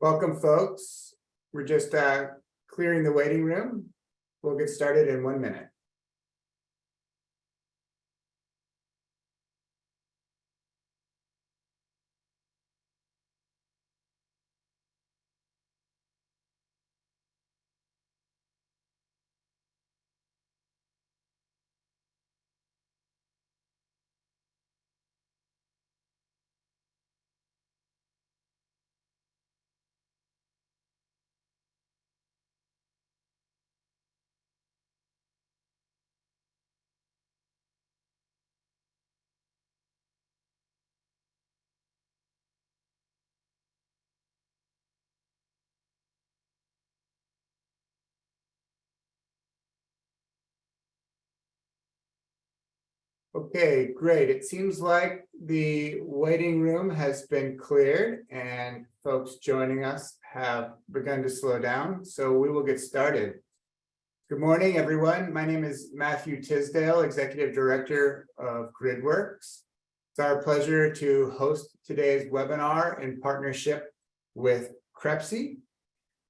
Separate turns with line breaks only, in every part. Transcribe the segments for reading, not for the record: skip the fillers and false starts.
Welcome, folks. We're just clearing the waiting room. We'll get started in 1 minute. Okay, great. It seems like the waiting room has been cleared and folks joining us have begun to slow down, so we will get started. Good morning, everyone. My name is Matthew Tisdale, Executive Director of GridWorks. It's our pleasure to host today's webinar in partnership with CREPC.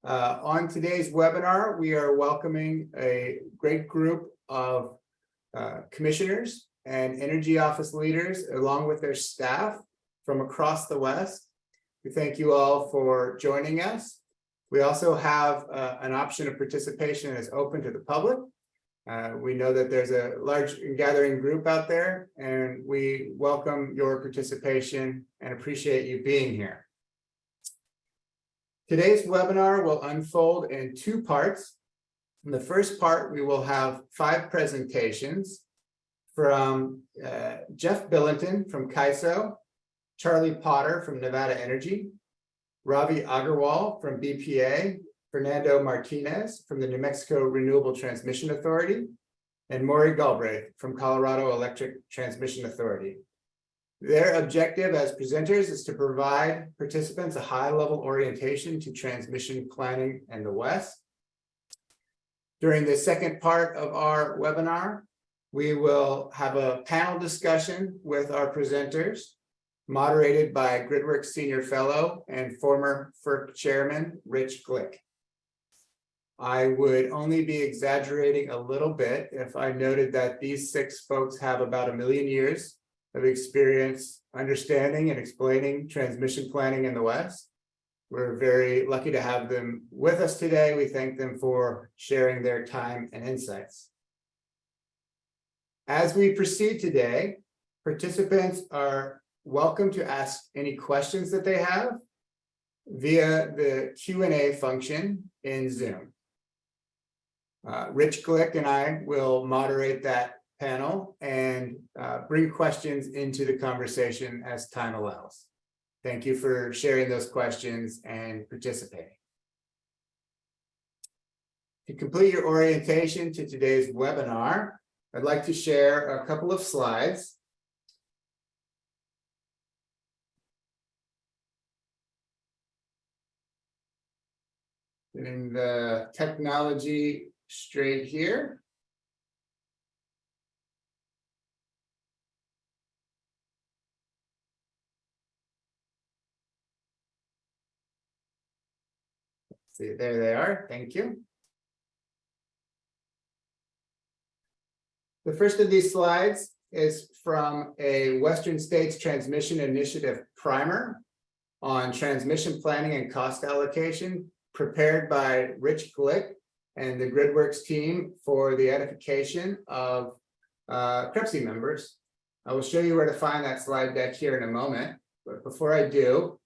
On today's webinar, we are welcoming a great group of commissioners and energy office leaders, along with their staff from across the West. We thank you all for joining us. We also have an option of participation that's open to the public. We know that there's a large gathering group out there, and we welcome your participation and appreciate you being here. Today's webinar will unfold in 2 parts. In the first part, we will have 5 presentations from Jeff Billington from CAISO, Charlie Potter from Nevada Energy, Ravi Agarwal from BPA, Fernando Martinez from the New Mexico Renewable Transmission Authority, and Maury Galbraith from Colorado Electric Transmission Authority. Their objective as presenters is to provide participants a high-level orientation to transmission planning in the West. During the second part of our webinar, we will have a panel discussion with our presenters, moderated by GridWorks Senior Fellow and former FERC Chairman, Rich Glick. I would only be exaggerating a little bit if I noted that these 6 folks have about 1 million years of experience understanding and explaining transmission planning in the West. We're very lucky to have them with us today. We thank them for sharing their time and insights. As we proceed today, participants are welcome to ask any questions that they have via the Q&A function in Zoom. Rich Glick and I will moderate that panel and bring questions into the conversation as time allows. Thank you for sharing those questions and participating. To complete your orientation to today's webinar, I'd like to share a couple of slides. Getting the technology straight here. See, there they are. Thank you. The first of these slides is from a Western States Transmission Initiative primer on transmission planning and cost allocation, prepared by Rich Glick and the GridWorks team for the edification of CREPC members. I will show you where to find that slide deck here in a moment, but before I do,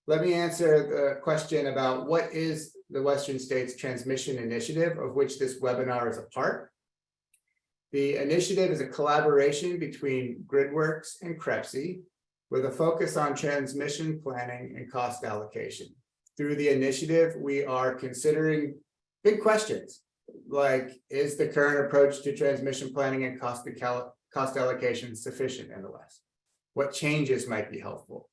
let me answer the question about what is the Western States Transmission Initiative, of which this webinar is a part. The initiative is a collaboration between GridWorks and CREPC with a focus on transmission planning and cost allocation. Through the initiative, we are considering big questions like, is the current approach to transmission planning and cost allocation sufficient in the West? What changes might be helpful?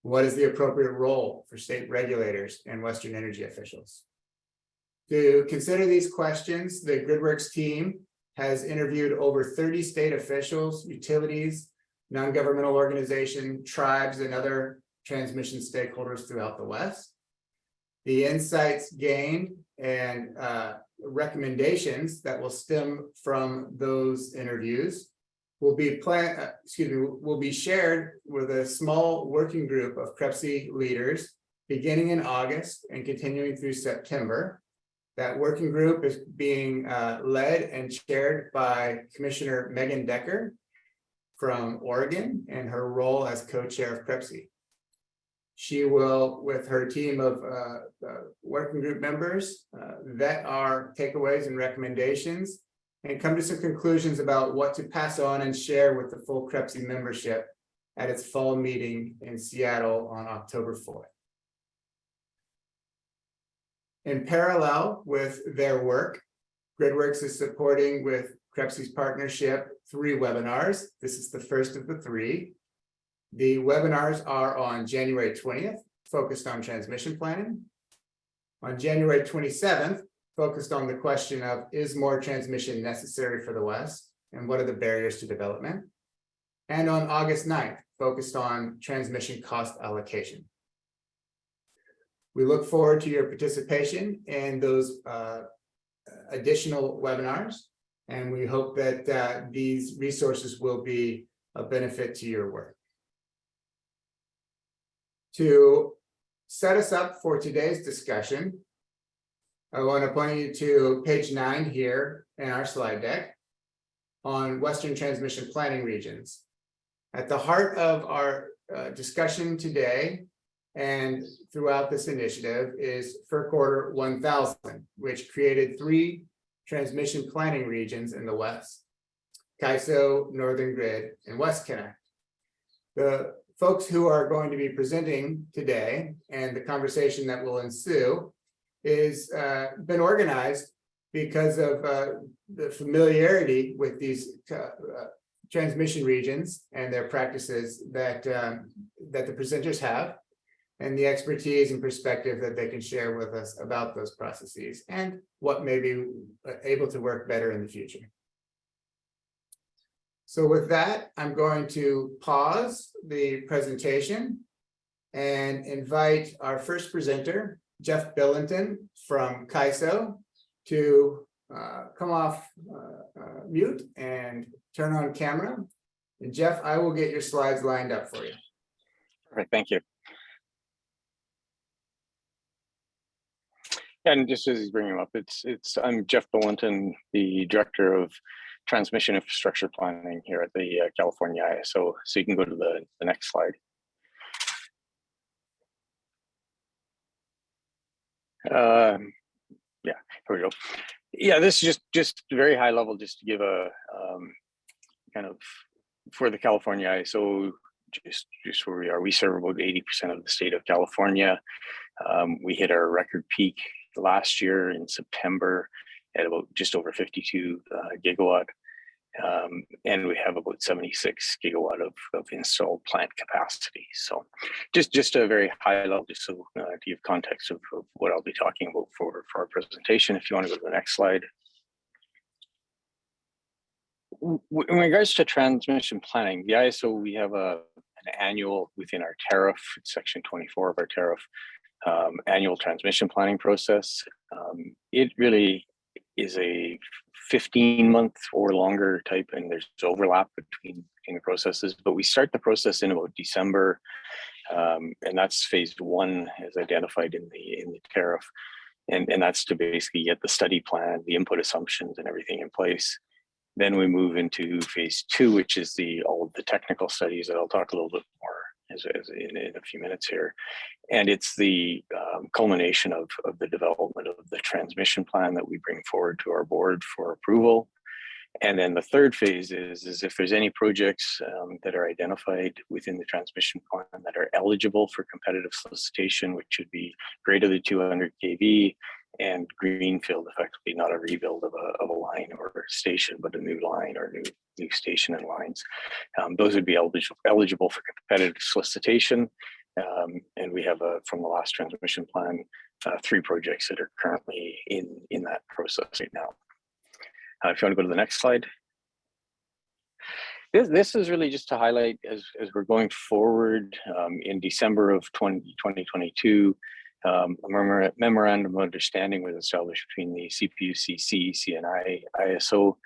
What is the appropriate role for state regulators and Western energy officials? To consider these questions, the GridWorks team has interviewed over 30 state officials, utilities, non-governmental organizations, tribes, and other transmission stakeholders throughout the West. The insights gained and recommendations that will stem from those interviews will be shared with a small working group of CREPSI leaders beginning in August and continuing through September. That working group is being led and chaired by Commissioner Megan Decker from Oregon and her role as co-chair of CREPSI. She will, with her team of working group members, vet our takeaways and recommendations and come to some conclusions about what to pass on and share with the full CREPSI membership at its fall meeting in Seattle on October 4th. In parallel with their work, GridWorks is supporting with CREPSI's partnership 3 webinars. This is the first of the 3. The webinars are on January 20th, focused on transmission planning. On January 27th, focused on the question of, is more transmission necessary for the West? And what are the barriers to development? And on August 9th, focused on transmission cost allocation. We look forward to your participation in those additional webinars, and we hope that these resources will be of benefit to your work. To set us up for today's discussion, I want to point you to page 9 here in our slide deck on Western transmission planning regions. At the heart of our discussion today and throughout this initiative is FERC Order 1000, which created 3 transmission planning regions in the West: CAISO, Northern Grid, and West Connect. The folks who are going to be presenting today and the conversation that will ensue is been organized because of the familiarity with these transmission regions and their practices that the presenters have, and the expertise and perspective that they can share with us about those processes and what may be able to work better in the future. So with that, I'm going to pause the presentation and invite our first presenter, Jeff Billington from CAISO, to come off mute and turn on camera. And Jeff, I will get your slides lined up for you.
All right, thank you. And just as he's bringing him up, I'm Jeff Billington, the Director of Transmission Infrastructure Planning here at the California ISO. So you can go to the next slide. Yeah, here we go. Yeah, this is just very high level, just to give a kind of for the California ISO, just where we are. We serve about 80% of the state of California. We hit our record peak last year in September at about just over 52 gigawatt. And we have about 76 gigawatt of installed plant capacity. So just a very high level, just so to give context of what I'll be talking about for our presentation. If you want to go to the next slide. In regards to transmission planning, the ISO, we have an annual within our tariff, section 24 of our tariff, annual transmission planning process. It really is a 15-month or longer type, and there's overlap between the processes, but we start the process in about December, and that's phase 1 as identified in the tariff, and that's to basically get the study plan, the input assumptions, and everything in place. Then we move into phase 2, which is all of the technical studies that I'll talk a little bit more as in a few minutes here. And it's the culmination of the development of the transmission plan that we bring forward to our board for approval. And then the third phase is if there's any projects that are identified within the transmission plan that are eligible for competitive solicitation, which should be greater than 200 kV and greenfield, effectively not a rebuild of a line or a station, but a new line or new station and lines. Those would be eligible for competitive solicitation. And we have from the last transmission plan, 3 projects that are currently in that process right now. If you want to go to the next slide. This is really just to highlight as we're going forward in December of 2022, A memorandum of understanding was established between the CPUCC, CNI, ISO,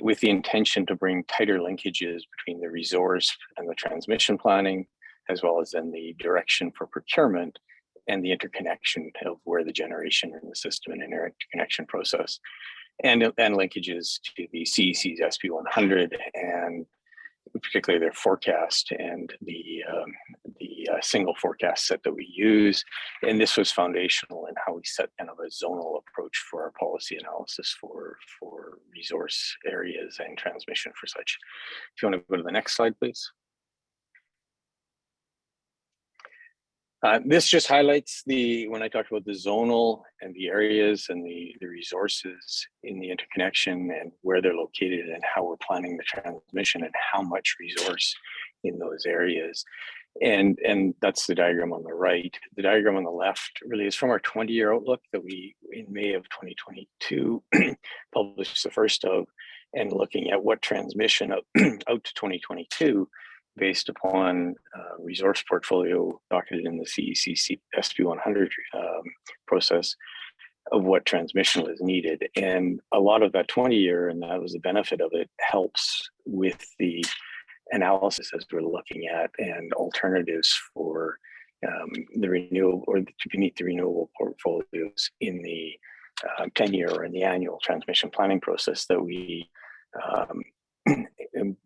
with the intention to bring tighter linkages between the resource and the transmission planning, as well as then the direction for procurement and the interconnection of where the generation in the system and interconnection process, and linkages to the CEC's SP100 and particularly their forecast and the single forecast set that we use. And this was foundational in how we set kind of a zonal approach for our policy analysis for resource areas and transmission for such. If you want to go to the next slide, please. This just highlights when I talked about the zonal and the areas and the resources in the interconnection and where they're located and how we're planning the transmission and how much resource in those areas. And that's the diagram on the right. The diagram on the left really is from our 20-year outlook that we, in May of 2022, published the first of, and looking at what transmission out to 2022 based upon resource portfolio docketed in the CEC SP100 process of what transmission was needed. And a lot of that 20-year, and that was the benefit of it, helps with the analysis as we're looking at and alternatives for the renewable or to meet the renewable portfolios in the 10-year or in the annual transmission planning process that we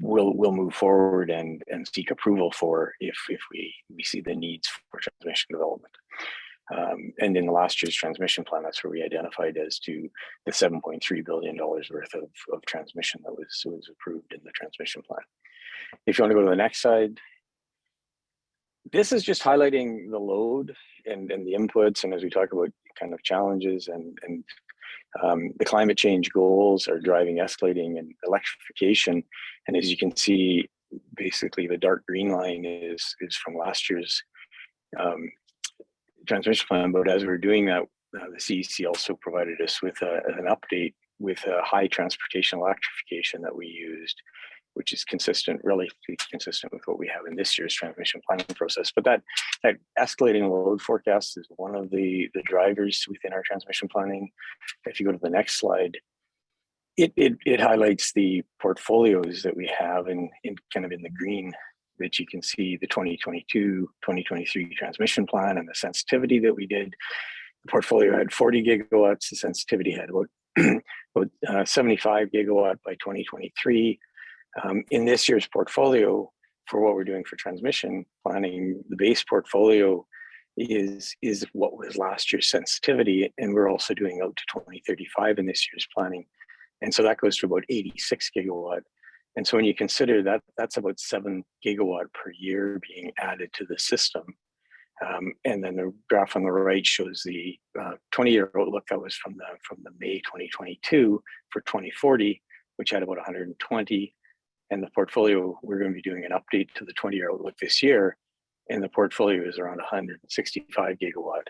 will move forward and seek approval for if we see the needs for transmission development. And in the last year's transmission plan, that's where we identified as to the $7.3 billion worth of transmission that was approved in the transmission plan. If you want to go to the next slide, this is just highlighting the load and the inputs. And as we talk about kind of challenges and the climate change goals are driving escalating and electrification. And as you can see, basically the dark green line is from last year's transmission plan. But as we're doing that, the CEC also provided us with an update with a high transportation electrification that we used, which is relatively consistent with what we have in this year's transmission planning process. But that escalating load forecast is one of the drivers within our transmission planning. If you go to the next slide, it highlights the portfolios that we have in kind of in the green, that you can see the 2022-2023 transmission plan and the sensitivity that we did. The portfolio had 40 gigawatts, the sensitivity had about 75 gigawatt by 2023. In this year's portfolio, for what we're doing for transmission planning, the base portfolio is what was last year's sensitivity, and we're also doing out to 2035 in this year's planning. And so that goes to about 86 gigawatt. And so when you consider that, that's about 7 gigawatt per year being added to the system. And then the graph on the right shows the 20-year outlook that was from the May 2022 for 2040, which had about 120. And the portfolio, we're going to be doing an update to the 20-year outlook this year, and the portfolio is around 165 gigawatt.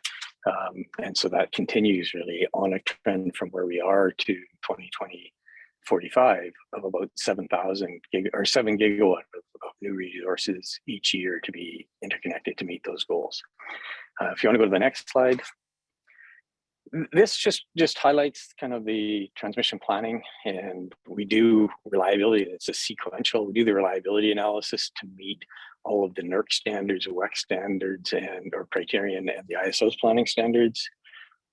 And so that continues really on a trend from where we are to 2045 of about 7 gigawatt of new resources each year to be interconnected to meet those goals. If you want to go to the next slide. This just highlights kind of the transmission planning, and we do reliability. It's a sequential. We do the reliability analysis to meet all of the NERC standards, WEC standards, or criterion, and the ISO's planning standards.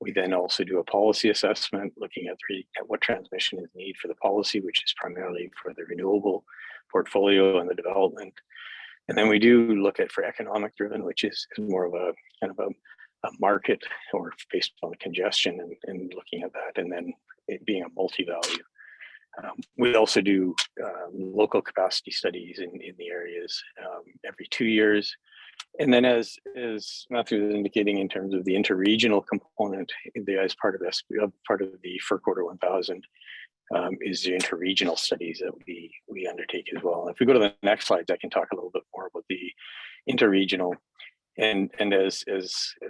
We then also do a policy assessment, looking at what transmission is needed for the policy, which is primarily for the renewable portfolio and the development. And then we do look at for economic driven, which is more of a kind of a market or based on congestion and looking at that, and then it being a multi-value. We also do local capacity studies in the areas every 2 years. And then as Matthew was indicating in terms of the interregional component, as part of this, part of the FERC Order 1000 is the interregional studies that we undertake as well. And if we go to the next slides, I can talk a little bit more about the interregional. And as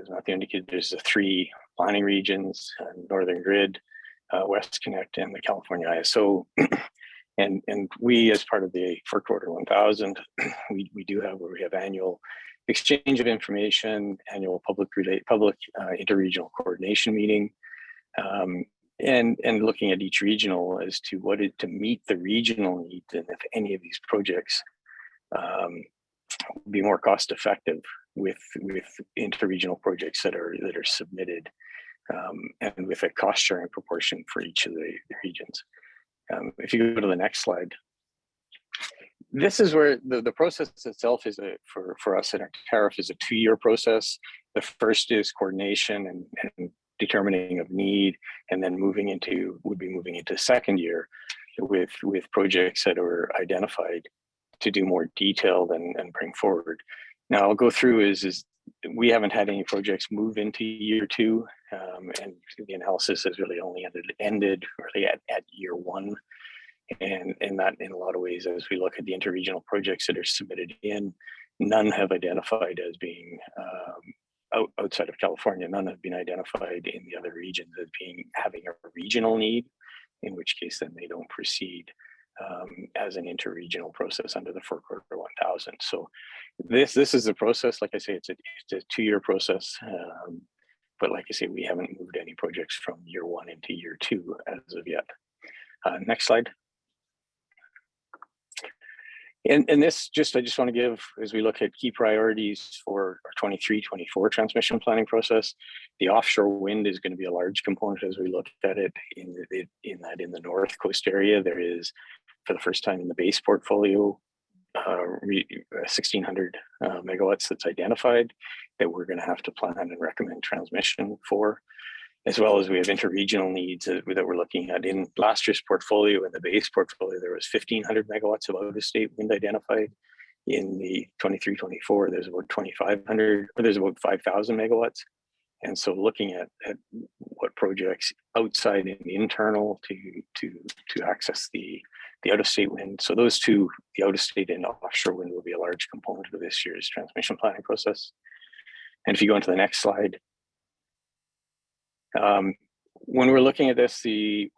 Matthew indicated, there's the 3 planning regions: Northern Grid, West Connect, and the California ISO. And we, as part of the FERC Order 1000, we do have annual exchange of information, annual public interregional coordination meeting, and looking at each regional as to what it to meet the regional needs, and if any of these projects be more cost effective with interregional projects that are submitted, and with a cost sharing proportion for each of the regions. If you go to the next slide, this is where the process itself is for us in our tariff is a 2-year process. The first is coordination and determining of need, and then would be moving into second year with projects that are identified to do more detailed and bring forward. Now I'll go through is we haven't had any projects move into year 2, and the analysis has really only ended really at year 1. And that in a lot of ways, as we look at the interregional projects that are submitted in, none have identified as being outside of California, none have been identified in the other regions as having a regional need, in which case then they don't proceed as an interregional process under the FERC Order 1000. So this is the process. Like I say, it's a 2-year process, but like I say, we haven't moved any projects from year 1 into year 2 as of yet. Next slide. And this I just want to give, as we look at key priorities for our 23-24 transmission planning process, the offshore wind is going to be a large component as we look at it in the North Coast area. There is, for the first time in the base portfolio, 1,600 megawatts that's identified that we're going to have to plan and recommend transmission for, as well as we have interregional needs that we're looking at. In last year's portfolio, in the base portfolio, there was 1,500 megawatts of out-of-state wind identified. In the 23-24, there's about 2,500, or there's about 5,000 megawatts. And so looking at what projects outside and internal to access the out-of-state wind. So those two, the out-of-state and offshore wind, will be a large component of this year's transmission planning process. And if you go into the next slide, when we're looking at this, we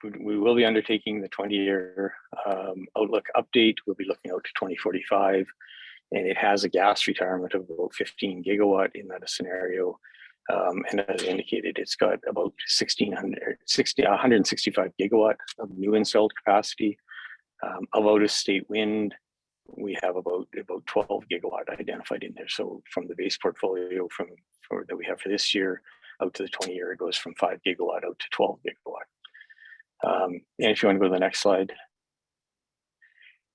will be undertaking the 20-year outlook update. We'll be looking out to 2045, and it has a gas retirement of about 15 gigawatt in that scenario. And as indicated, it's got about 165 gigawatt of new installed capacity. Of out-of-state wind, we have about 12 gigawatt identified in there. So from the base portfolio that we have for this year, out to the 20-year, it goes from 5 gigawatt out to 12 gigawatt. And if you want to go to the next slide.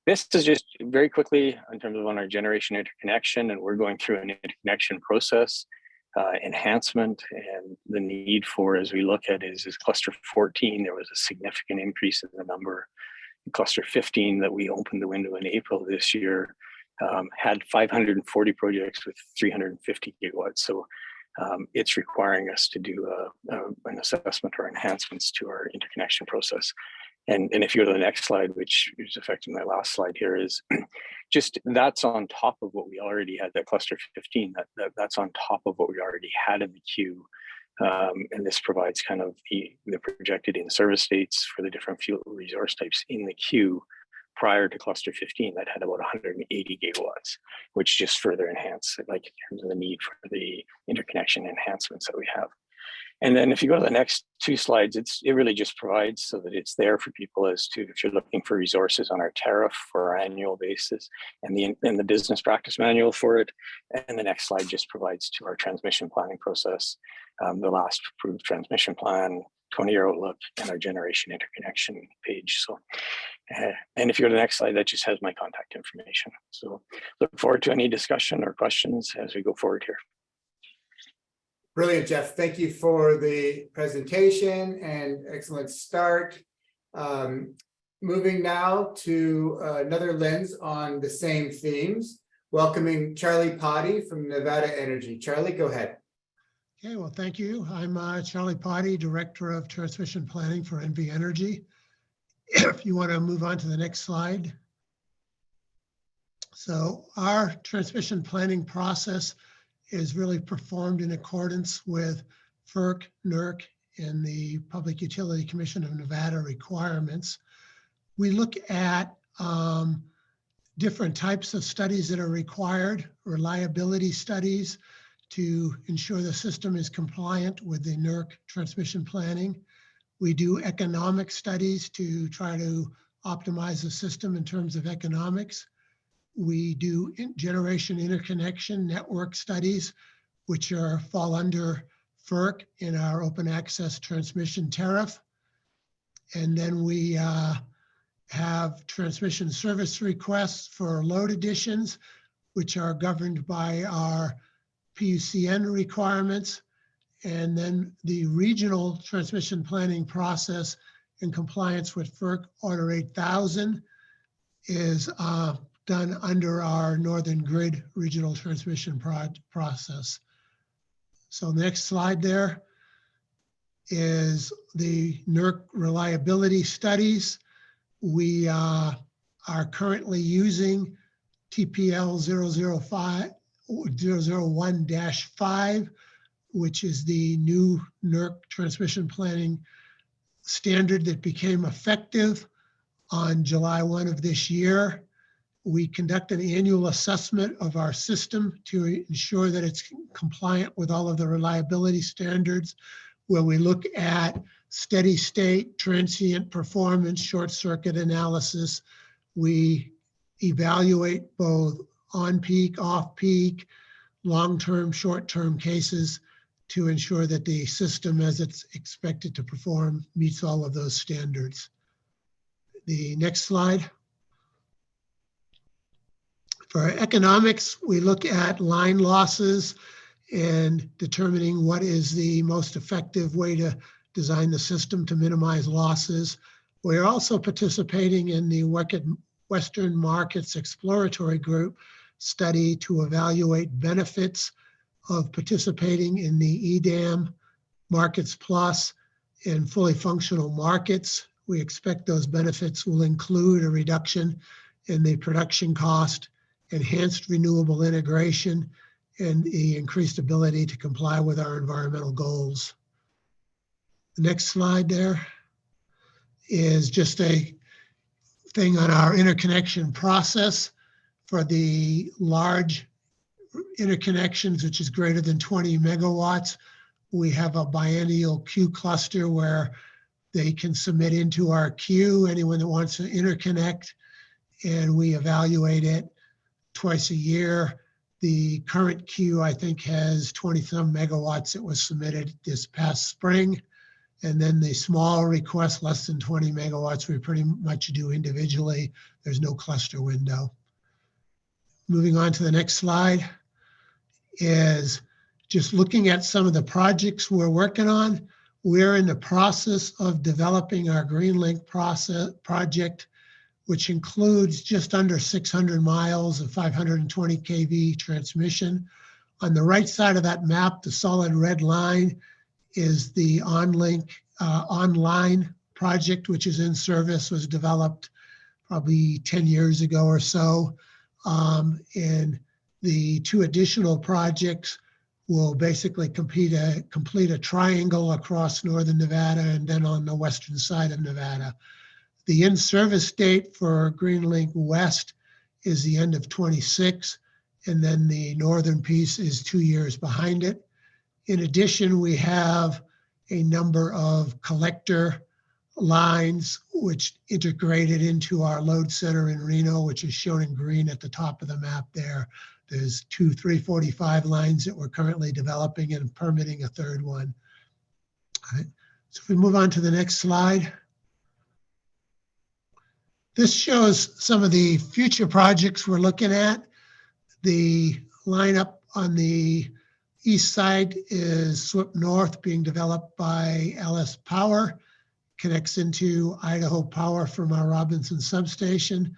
This is just very quickly in terms of on our generation interconnection, and we're going through an interconnection process enhancement, and the need for, as we look at is cluster 14, there was a significant increase in the number. In cluster 15 that we opened the window in April this year had 540 projects with 350 gigawatts. So it's requiring us to do an assessment or enhancements to our interconnection process. And if you go to the next slide, which is affecting my last slide here, is just that's on top of what we already had, that cluster 15, that's on top of what we already had in the queue. And this provides kind of the projected in-service dates for the different fuel resource types in the queue prior to cluster 15 that had about 180 gigawatts, which just further enhance, like in terms of the need for the interconnection enhancements that we have. And then if you go to the next two slides, it really just provides so that it's there for people as to, if you're looking for resources on our tariff for our annual basis, and the business practice manual for it. And the next slide just provides to our transmission planning process, the last approved transmission plan, 20-year outlook, and our generation interconnection page. So, and if you go to the next slide, that just has my contact information. So look forward to any discussion or questions as we go forward here.
Brilliant, Jeff. Thank you for the presentation and excellent start. Moving now to another lens on the same themes, welcoming Charlie Potty from Nevada Energy. Charlie, go ahead.
Okay, well, thank you. I'm Charlie Potty, Director of Transmission Planning for NV Energy. If you want to move on to the next slide. So our transmission planning process is really performed in accordance with FERC, NERC, and the Public Utility Commission of Nevada requirements. We look at different types of studies that are required, reliability studies to ensure the system is compliant with the NERC transmission planning. We do economic studies to try to optimize the system in terms of economics. We do generation interconnection network studies, which fall under FERC in our open access transmission tariff. And then we have transmission service requests for load additions, which are governed by our PUCN requirements. And then the regional transmission planning process in compliance with FERC Order 8000 is done under our Northern Grid regional transmission process. So next slide there is the NERC reliability studies. We are currently using TPL 001-5, which is the new NERC transmission planning standard that became effective on July 1 of this year. We conduct an annual assessment of our system to ensure that it's compliant with all of the reliability standards, where we look at steady state, transient performance, short circuit analysis. We evaluate both on-peak, off-peak, long-term, short-term cases to ensure that the system, as it's expected to perform, meets all of those standards. The next slide. For economics, we look at line losses and determining what is the most effective way to design the system to minimize losses. We are also participating in the Western Markets Exploratory Group study to evaluate benefits of participating in the EDAM, Markets Plus, and fully functional markets. We expect those benefits will include a reduction in the production cost, enhanced renewable integration, and the increased ability to comply with our environmental goals. The next slide there is just a thing on our interconnection process for the large interconnections, which is greater than 20 megawatts. We have a biennial queue cluster where they can submit into our queue, anyone that wants to interconnect, and we evaluate it twice a year. The current queue, I think, has 20-some megawatts that was submitted this past spring. And then the small requests, less than 20 megawatts, we pretty much do individually. There's no cluster window. Moving on to the next slide is just looking at some of the projects we're working on. We're in the process of developing our GreenLink project, which includes just under 600 miles of 520 kV transmission. On the right side of that map, the solid red line is the online project, which is in service, was developed probably 10 years ago or so. And the two additional projects will basically complete a triangle across northern Nevada and then on the western side of Nevada. The in-service date for GreenLink West is the end of 26, and then the northern piece is 2 years behind it. In addition, we have a number of collector lines which integrated into our load center in Reno, which is shown in green at the top of the map there. There's 2 345 lines that we're currently developing and permitting a third one. All right. So if we move on to the next slide. This shows some of the future projects we're looking at. The lineup on the east side is SWIP North, being developed by LS Power, connects into Idaho Power from our Robinson substation.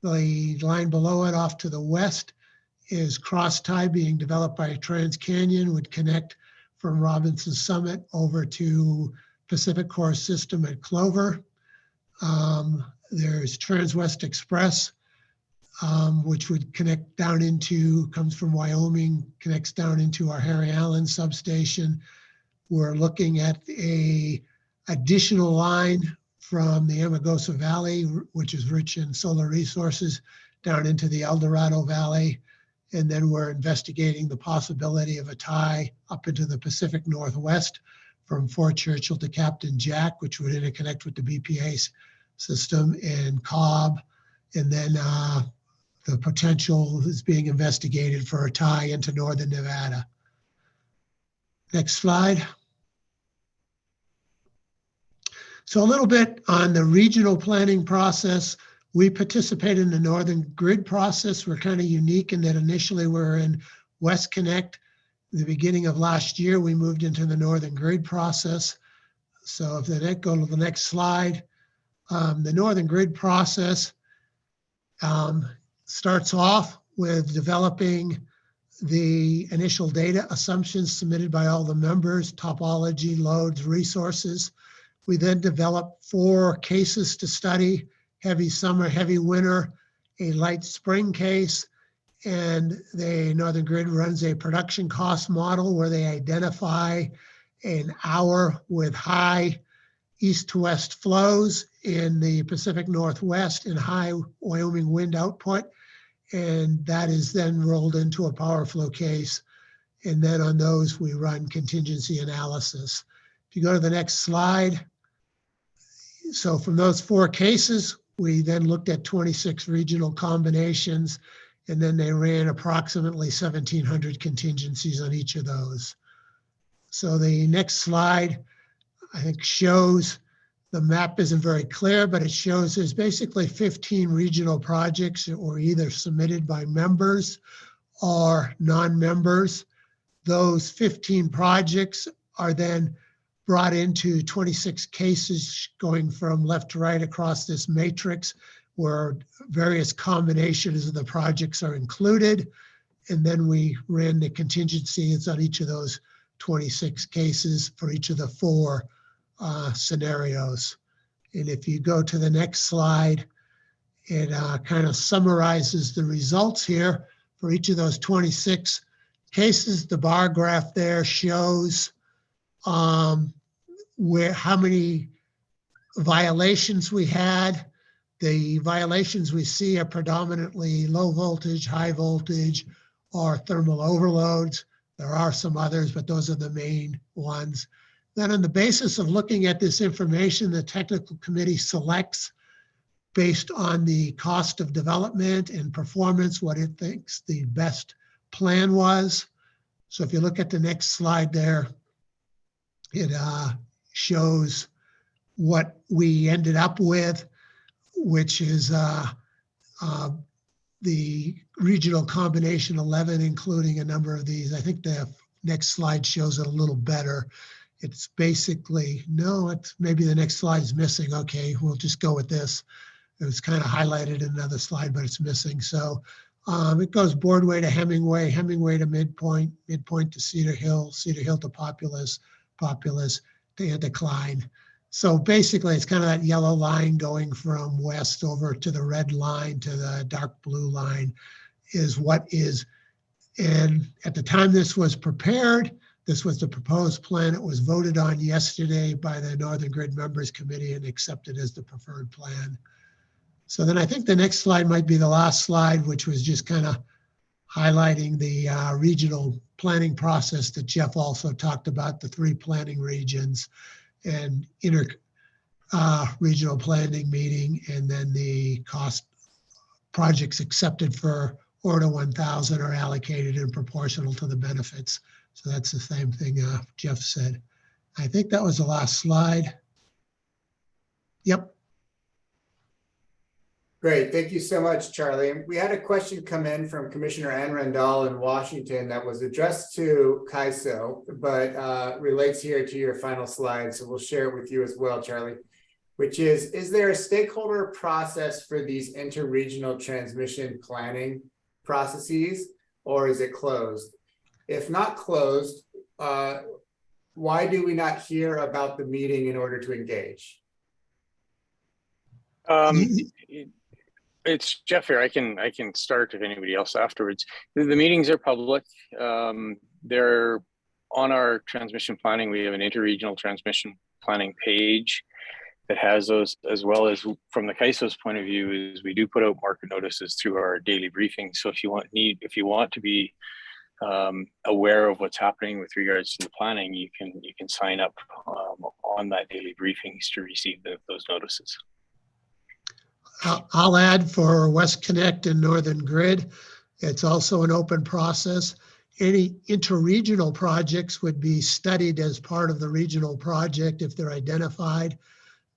The line below it off to the west is Cross Tie, being developed by TransCanyon, would connect from Robinson Summit over to Pacific Core System at Clover. There's Transwest Express, which would connect down into, comes from Wyoming, connects down into our Harry Allen substation. We're looking at a additional line from the Amargosa Valley, which is rich in solar resources, down into the El Dorado Valley. And then we're investigating the possibility of a tie up into the Pacific Northwest from Fort Churchill to Captain Jack, which would interconnect with the BPA system in Cobb. And then the potential is being investigated for a tie into northern Nevada. Next slide. So a little bit on the regional planning process. We participate in the Northern Grid process. We're kind of unique in that initially we're in West Connect. The beginning of last year, we moved into the Northern Grid process. So if they go to the next slide, the Northern Grid process starts off with developing the initial data assumptions submitted by all the members, topology, loads, resources. We then develop 4 cases to study: heavy summer, heavy winter, a light spring case, and the Northern Grid runs a production cost model where they identify an hour with high east to west flows in the Pacific Northwest and high Wyoming wind output. And that is then rolled into a power flow case. And then on those, we run contingency analysis. If you go to the next slide. So from those 4 cases, we then looked at 26 regional combinations, and then they ran approximately 1,700 contingencies on each of those. So the next slide, I think, shows the map isn't very clear, but it shows there's basically 15 regional projects that were either submitted by members or non-members. Those 15 projects are then brought into 26 cases going from left to right across this matrix where various combinations of the projects are included. And then we ran the contingencies on each of those 26 cases for each of the 4 scenarios. And if you go to the next slide, it kind of summarizes the results here for each of those 26 cases. The bar graph there shows how many violations we had. The violations we see are predominantly low voltage, high voltage, or thermal overloads. There are some others, but those are the main ones. Then on the basis of looking at this information, the technical committee selects, based on the cost of development and performance, what it thinks the best plan was. So if you look at the next slide there, it shows what we ended up with, which is the regional combination 11, including a number of these. I think the next slide shows it a little better. It's basically, no, it's maybe the next slide is missing. Okay, we'll just go with this. It was kind of highlighted in another slide, but it's missing. So it goes Boardway to Hemingway, Hemingway to Midpoint, Midpoint to Cedar Hill, Cedar Hill to Populous, Populous to Anticline. So basically, it's kind of that yellow line going from west over to the red line to the dark blue line is what is. And at the time this was prepared, this was the proposed plan. It was voted on yesterday by the Northern Grid Members Committee and accepted as the preferred plan. So then I think the next slide might be the last slide, which was just kind of highlighting the regional planning process that Jeff also talked about, the 3 planning regions and regional planning meeting, and then the cost projects accepted for Order 1000 are allocated and proportional to the benefits. So that's the same thing Jeff said. I think that was the last slide. Yep.
Great, thank you so much, Charlie. We had a question come in from Commissioner Ann Randall in Washington that was addressed to CAISO, but relates here to your final slide. So we'll share it with you as well, Charlie, which is there a stakeholder process for these interregional transmission planning processes, or is it closed? If not closed, why do we not hear about the meeting in order to engage?
It's Jeff here. I can start if anybody else afterwards. The meetings are public. They're on our transmission planning. We have an interregional transmission planning page that has those, as well as from the CAISO's point of view, is we do put out market notices through our daily briefings. So if you want to be aware of what's happening with regards to the planning, you can sign up on that daily briefings to receive those notices.
I'll add for West Connect and Northern Grid, it's also an open process. Any interregional projects would be studied as part of the regional project if they're identified.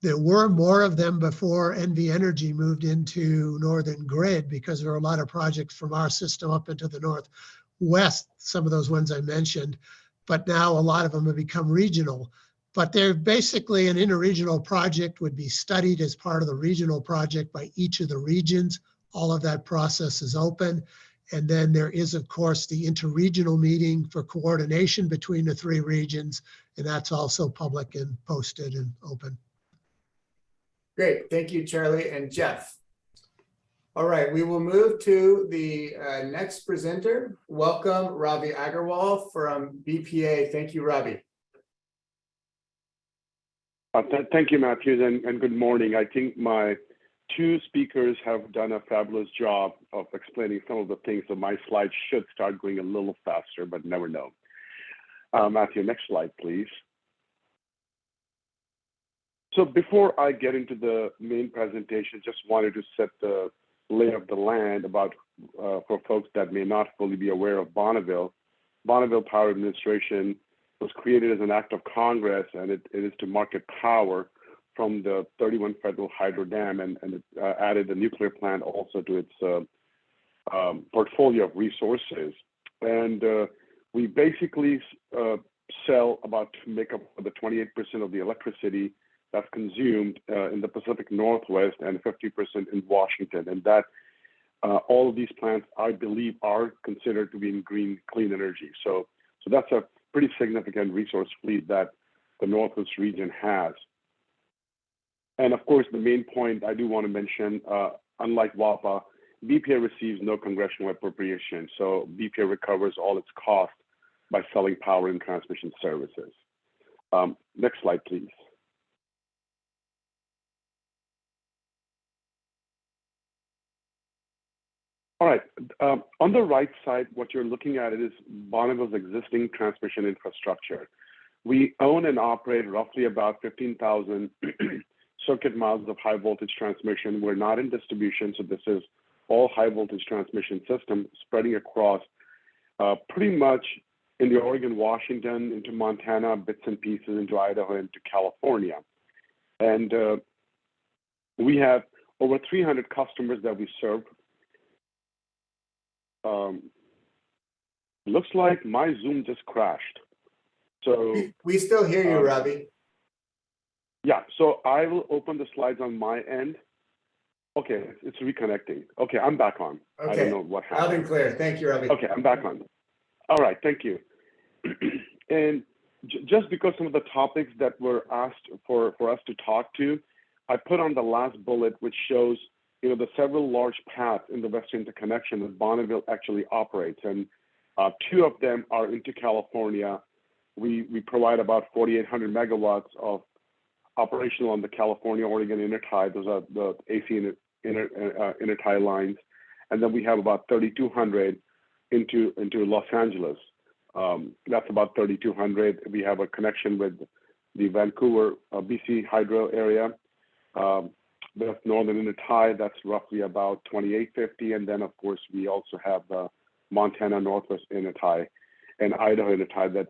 There were more of them before NV Energy moved into Northern Grid because there were a lot of projects from our system up into the northwest, some of those ones I mentioned, but now a lot of them have become regional. But they're basically an interregional project would be studied as part of the regional project by each of the regions. All of that process is open. And then there is, of course, the interregional meeting for coordination between the three regions, and that's also public and posted and open.
Great, thank you, Charlie and Jeff. All right, we will move to the next presenter. Welcome, Ravi Agarwal from BPA. Thank you, Ravi.
Thank you, Matthews, and good morning. I think my two speakers have done a fabulous job of explaining some of the things, so my slides should start going a little faster, but never know. Matthew, next slide, please. So before I get into the main presentation, just wanted to set the lay of the land about for folks that may not fully be aware of Bonneville. Bonneville Power Administration was created as an act of Congress, and it is to market power from the 31 federal hydro dam, and it added a nuclear plant also to its portfolio of resources. And we basically sell make up the 28% of the electricity that's consumed in the Pacific Northwest and 50% in Washington. And that all of these plants, I believe, are considered to be in clean energy. So that's a pretty significant resource fleet that the Northwest region has. And of course, the main point I do want to mention, unlike WAPA, BPA receives no congressional appropriation. So BPA recovers all its costs by selling power and transmission services. Next slide, please. All right, on the right side, what you're looking at is Bonneville's existing transmission infrastructure. We own and operate roughly about 15,000 circuit miles of high voltage transmission. We're not in distribution, so this is all high voltage transmission system spreading across pretty much in the Oregon, Washington, into Montana, bits and pieces into Idaho, into California. And we have over 300 customers that we serve. Looks like my Zoom just crashed. So
we still hear you, Ravi.
Yeah, so I will open the slides on my end. Okay, it's reconnecting. Okay, I'm back on.
Okay.
I don't know what happened.
Loud and clear. Thank you, Ravi.
Okay, I'm back on. All right, thank you. And just because some of the topics that were asked for us to talk to, I put on the last bullet, which shows the several large paths in the Western Interconnection that Bonneville actually operates. And two of them are into California. We provide about 4,800 megawatts of operational on the California-Oregon intertie. Those are the AC intertie lines. And then we have about 3,200 into Los Angeles. That's about 3,200. We have a connection with the Vancouver, BC hydro area. The Northern intertie, that's roughly about 2,850. And then, of course, we also have the Montana Northwest intertie and Idaho intertie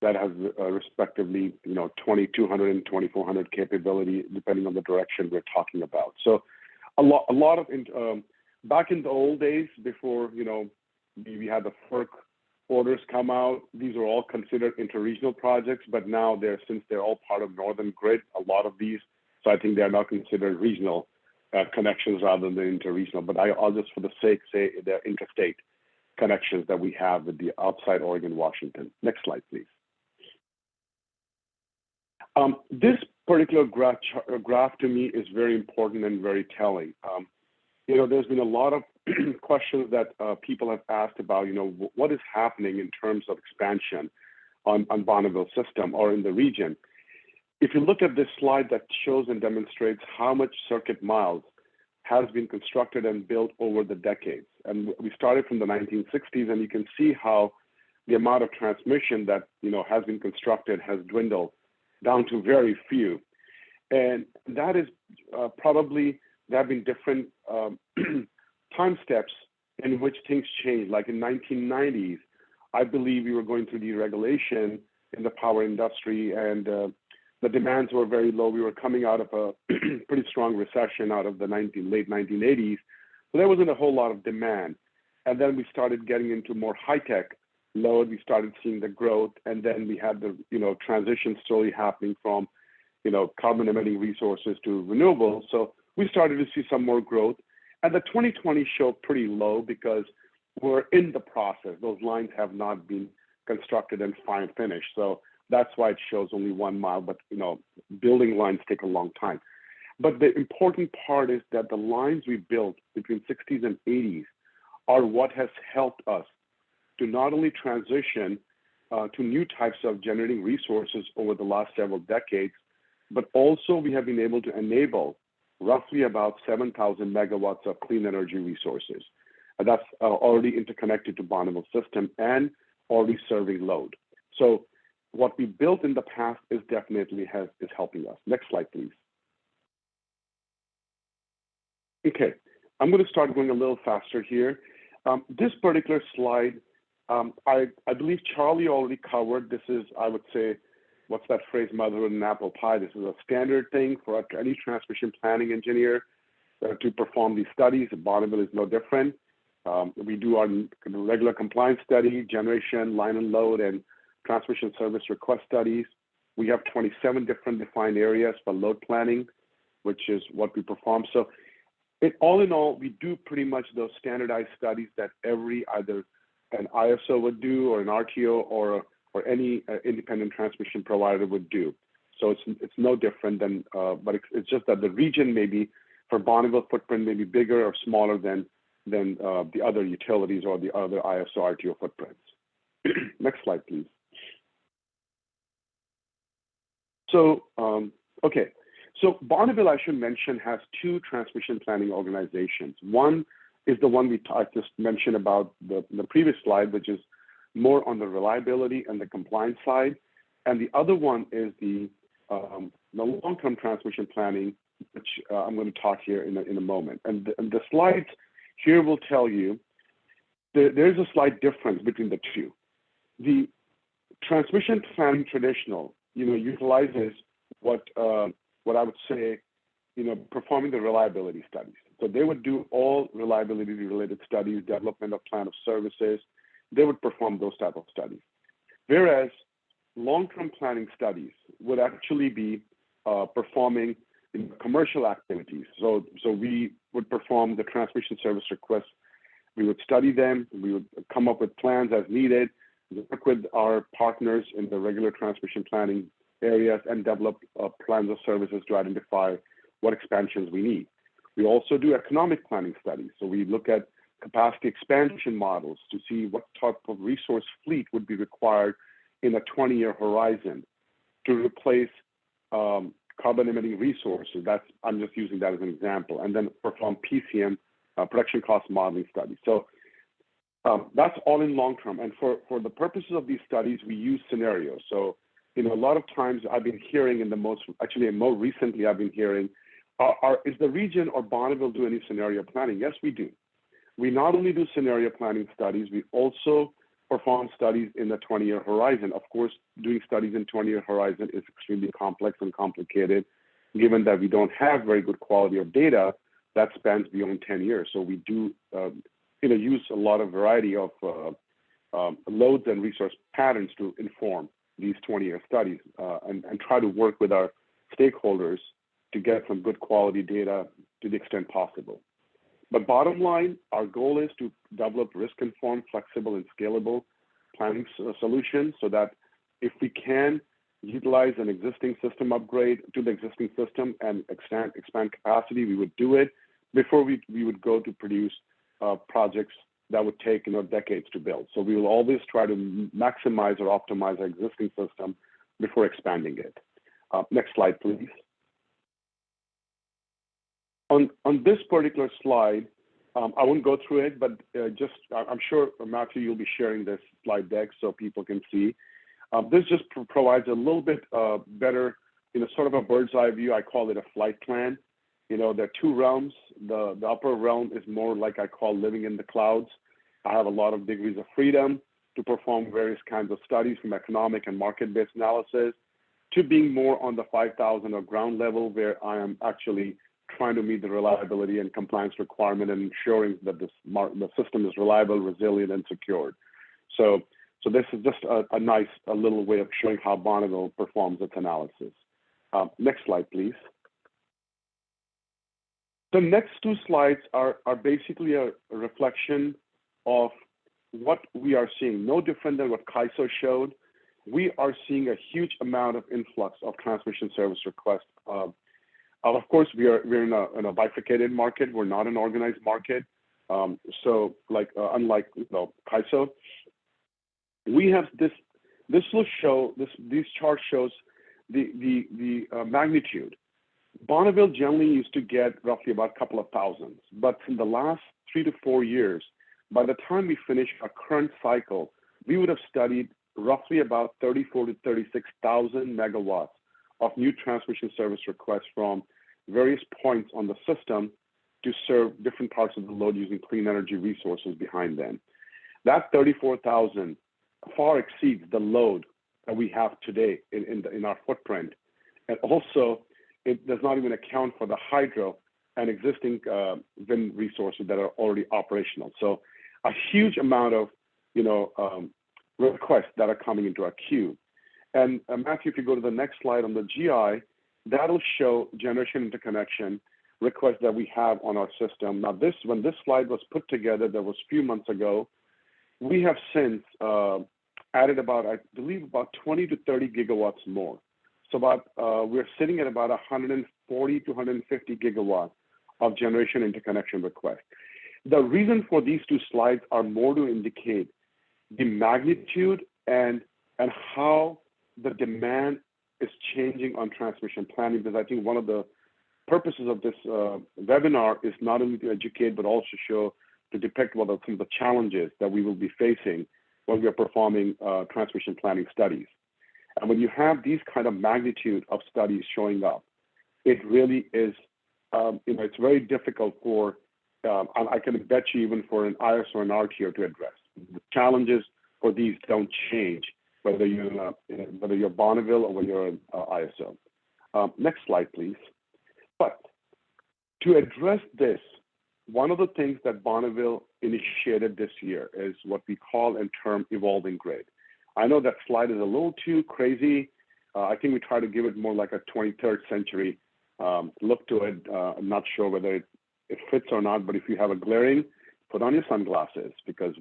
that has respectively, 2,200 and 2,400 capability, depending on the direction we're talking about. So a lot of, back in the old days, before, we had the FERC orders come out, these are all considered interregional projects, but now since they're all part of Northern Grid, a lot of these, so I think they're now considered regional connections rather than interregional, but I'll just for the sake say they're interstate connections that we have with the outside Oregon, Washington. Next slide, please. This particular graph to me is very important and very telling. There's been a lot of questions that people have asked about, what is happening in terms of expansion on Bonneville system or in the region. if you look at this slide that shows and demonstrates how much circuit miles has been constructed and built over the decades. And we started from the 1960s, and you can see how the amount of transmission that has been constructed has dwindled down to very few. And that is probably, there have been different time steps in which things changed. Like in 1990s, I believe we were going through deregulation in the power industry, and the demands were very low. We were coming out of a pretty strong recession out of the late 1980s. So there wasn't a whole lot of demand. And then we started getting into more high-tech load. We started seeing the growth, and then we had the transition slowly happening from carbon emitting resources to renewables. So we started to see some more growth. And the 2020 showed pretty low because we're in the process. Those lines have not been constructed and fine finished. So that's why it shows only 1 mile, but building lines take a long time. But the important part is that the lines we built between 60s and 80s are what has helped us to not only transition to new types of generating resources over the last several decades, but also we have been able to enable roughly about 7,000 megawatts of clean energy resources. That's already interconnected to Bonneville system and already serving load. So what we built in the past is definitely is helping us. Next slide, please. Okay, I'm going to start going a little faster here. This particular slide, I believe Charlie already covered. This is, I would say, what's that phrase, motherhood and apple pie? This is a standard thing for any transmission planning engineer to perform these studies. Bonneville is no different. We do our regular compliance study, generation, line and load, and transmission service request studies. We have 27 different defined areas for load planning, which is what we perform. So all in all, we do pretty much those standardized studies that either an ISO would do, or an RTO, or any independent transmission provider would do. So it's no different than, but it's just that the region maybe for Bonneville footprint may be bigger or smaller than the other utilities or the other ISO RTO footprints. Next slide, please. So, okay. So Bonneville, I should mention, has 2 transmission planning organizations. One is the one I just mentioned about the previous slide, which is more on the reliability and the compliance side. And the other one is the long-term transmission planning, which I'm going to talk here in a moment. And the slides here will tell you there's a slight difference between the two. The transmission planning traditional, utilizes what I would say, performing the reliability studies. So they would do all reliability related studies, development of plan of services. They would perform those type of studies. Whereas long-term planning studies would actually be performing commercial activities. So we would perform the transmission service requests. We would study them. We would come up with plans as needed, work with our partners in the regular transmission planning areas, and develop plans of services to identify what expansions we need. We also do economic planning studies. So we look at capacity expansion models to see what type of resource fleet would be required in a 20-year horizon to replace carbon emitting resources. I'm just using that as an example, and then perform PCM, production cost modeling studies. So that's all in long term. And for the purposes of these studies, we use scenarios. So a lot of times I've been hearing more recently I've been hearing, is the region or Bonneville do any scenario planning? Yes, we do. We not only do scenario planning studies, we also perform studies in the 20-year horizon. Of course, doing studies in 20-year horizon is extremely complex and complicated, given that we don't have very good quality of data that spans beyond 10 years. So we do use a lot of variety of loads and resource patterns to inform these 20-year studies and try to work with our stakeholders to get some good quality data to the extent possible. But bottom line, our goal is to develop risk-informed, flexible, and scalable planning solutions so that if we can utilize an existing system upgrade to the existing system and expand capacity, we would do it before we would go to produce projects that would take decades to build. So we will always try to maximize or optimize our existing system before expanding it. Next slide, please. On this particular slide, I won't go through it, but I'm sure, Matthew, you'll be sharing this slide deck so people can see. This just provides a little bit better, sort of a bird's eye view. I call it a flight plan. There are two realms. The upper realm is more like I call living in the clouds. I have a lot of degrees of freedom to perform various kinds of studies, from economic and market-based analysis to being more on the 5,000 or ground level, where I am actually trying to meet the reliability and compliance requirement and ensuring that the system is reliable, resilient, and secured. So this is just a nice little way of showing how Bonneville performs its analysis. Next slide, please. The next two slides are basically a reflection of what we are seeing. No different than what CAISO showed. We are seeing a huge amount of influx of transmission service requests. Of course, we're in a bifurcated market. We're not an organized market. So unlike CAISO, we have this. This will show these charts shows the magnitude. Bonneville generally used to get roughly about a couple of thousands, but in the last 3 to 4 years, by the time we finish our current cycle, we would have studied roughly about 34 to 36,000 megawatts of new transmission service requests from various points on the system to serve different parts of the load using clean energy resources behind them. That 34,000 far exceeds the load that we have today in our footprint. And also, it does not even account for the hydro and existing wind resources that are already operational. So a huge amount of requests that are coming into our queue. And Matthew, if you go to the next slide on the GI, that'll show generation interconnection requests that we have on our system. Now, when this slide was put together, that was a few months ago, we have since added about, I believe, about 20 to 30 gigawatts more. So we're sitting at about 140 to 150 gigawatts of generation interconnection requests. The reason for these two slides are more to indicate the magnitude and how the demand is changing on transmission planning, because I think one of the purposes of this webinar is not only to educate, but also to depict what are some of the challenges that we will be facing when we are performing transmission planning studies. And when you have these kind of magnitude of studies showing up, it really is, it's very difficult for, I can bet you even for an ISO or an RTO to address. The challenges for these don't change, whether you're Bonneville or whether you're an ISO. Next slide, please. But to address this, one of the things that Bonneville initiated this year is what we call in term evolving grid. I know that slide is a little too crazy. I think we try to give it more like a 23rd century look to it. I'm not sure whether it fits or not, but if you have a glaring, put on your sunglasses, because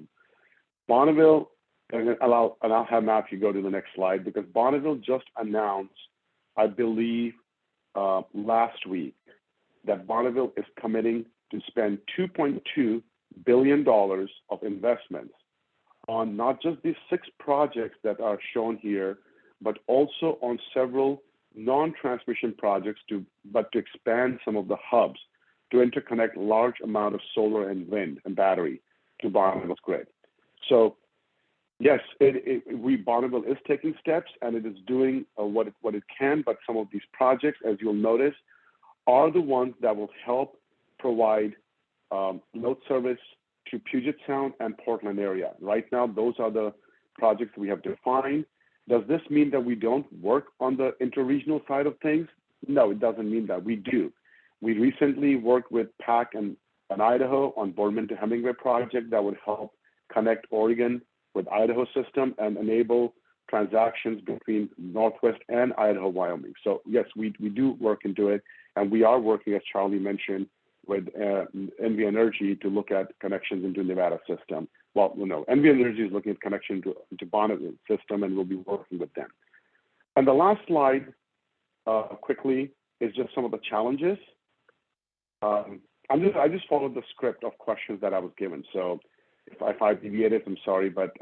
Bonneville, and I'll have Matthew go to the next slide, because Bonneville just announced, I believe, last week, that Bonneville is committing to spend $2.2 billion of investments on not just these 6 projects that are shown here, but also on several non-transmission projects to expand some of the hubs to interconnect large amount of solar and wind and battery to Bonneville's grid. So yes, Bonneville is taking steps, and it is doing what it can, but some of these projects, as you'll notice, are the ones that will help provide load service to Puget Sound and Portland area. Right now, those are the projects we have defined. Does this mean that we don't work on the interregional side of things? No, it doesn't mean that. We do. We recently worked with PAC and Idaho on Boardman to Hemingway project that would help connect Oregon with Idaho system and enable transactions between Northwest and Idaho, Wyoming. So yes, we do work into it, and we are working, as Charlie mentioned, with NV Energy to look at connections into Nevada system. Well, NV Energy is looking at connection to Bonneville system, and we'll be working with them. And the last slide, quickly, is just some of the challenges. I just followed the script of questions that I was given. So if I deviated, I'm sorry, but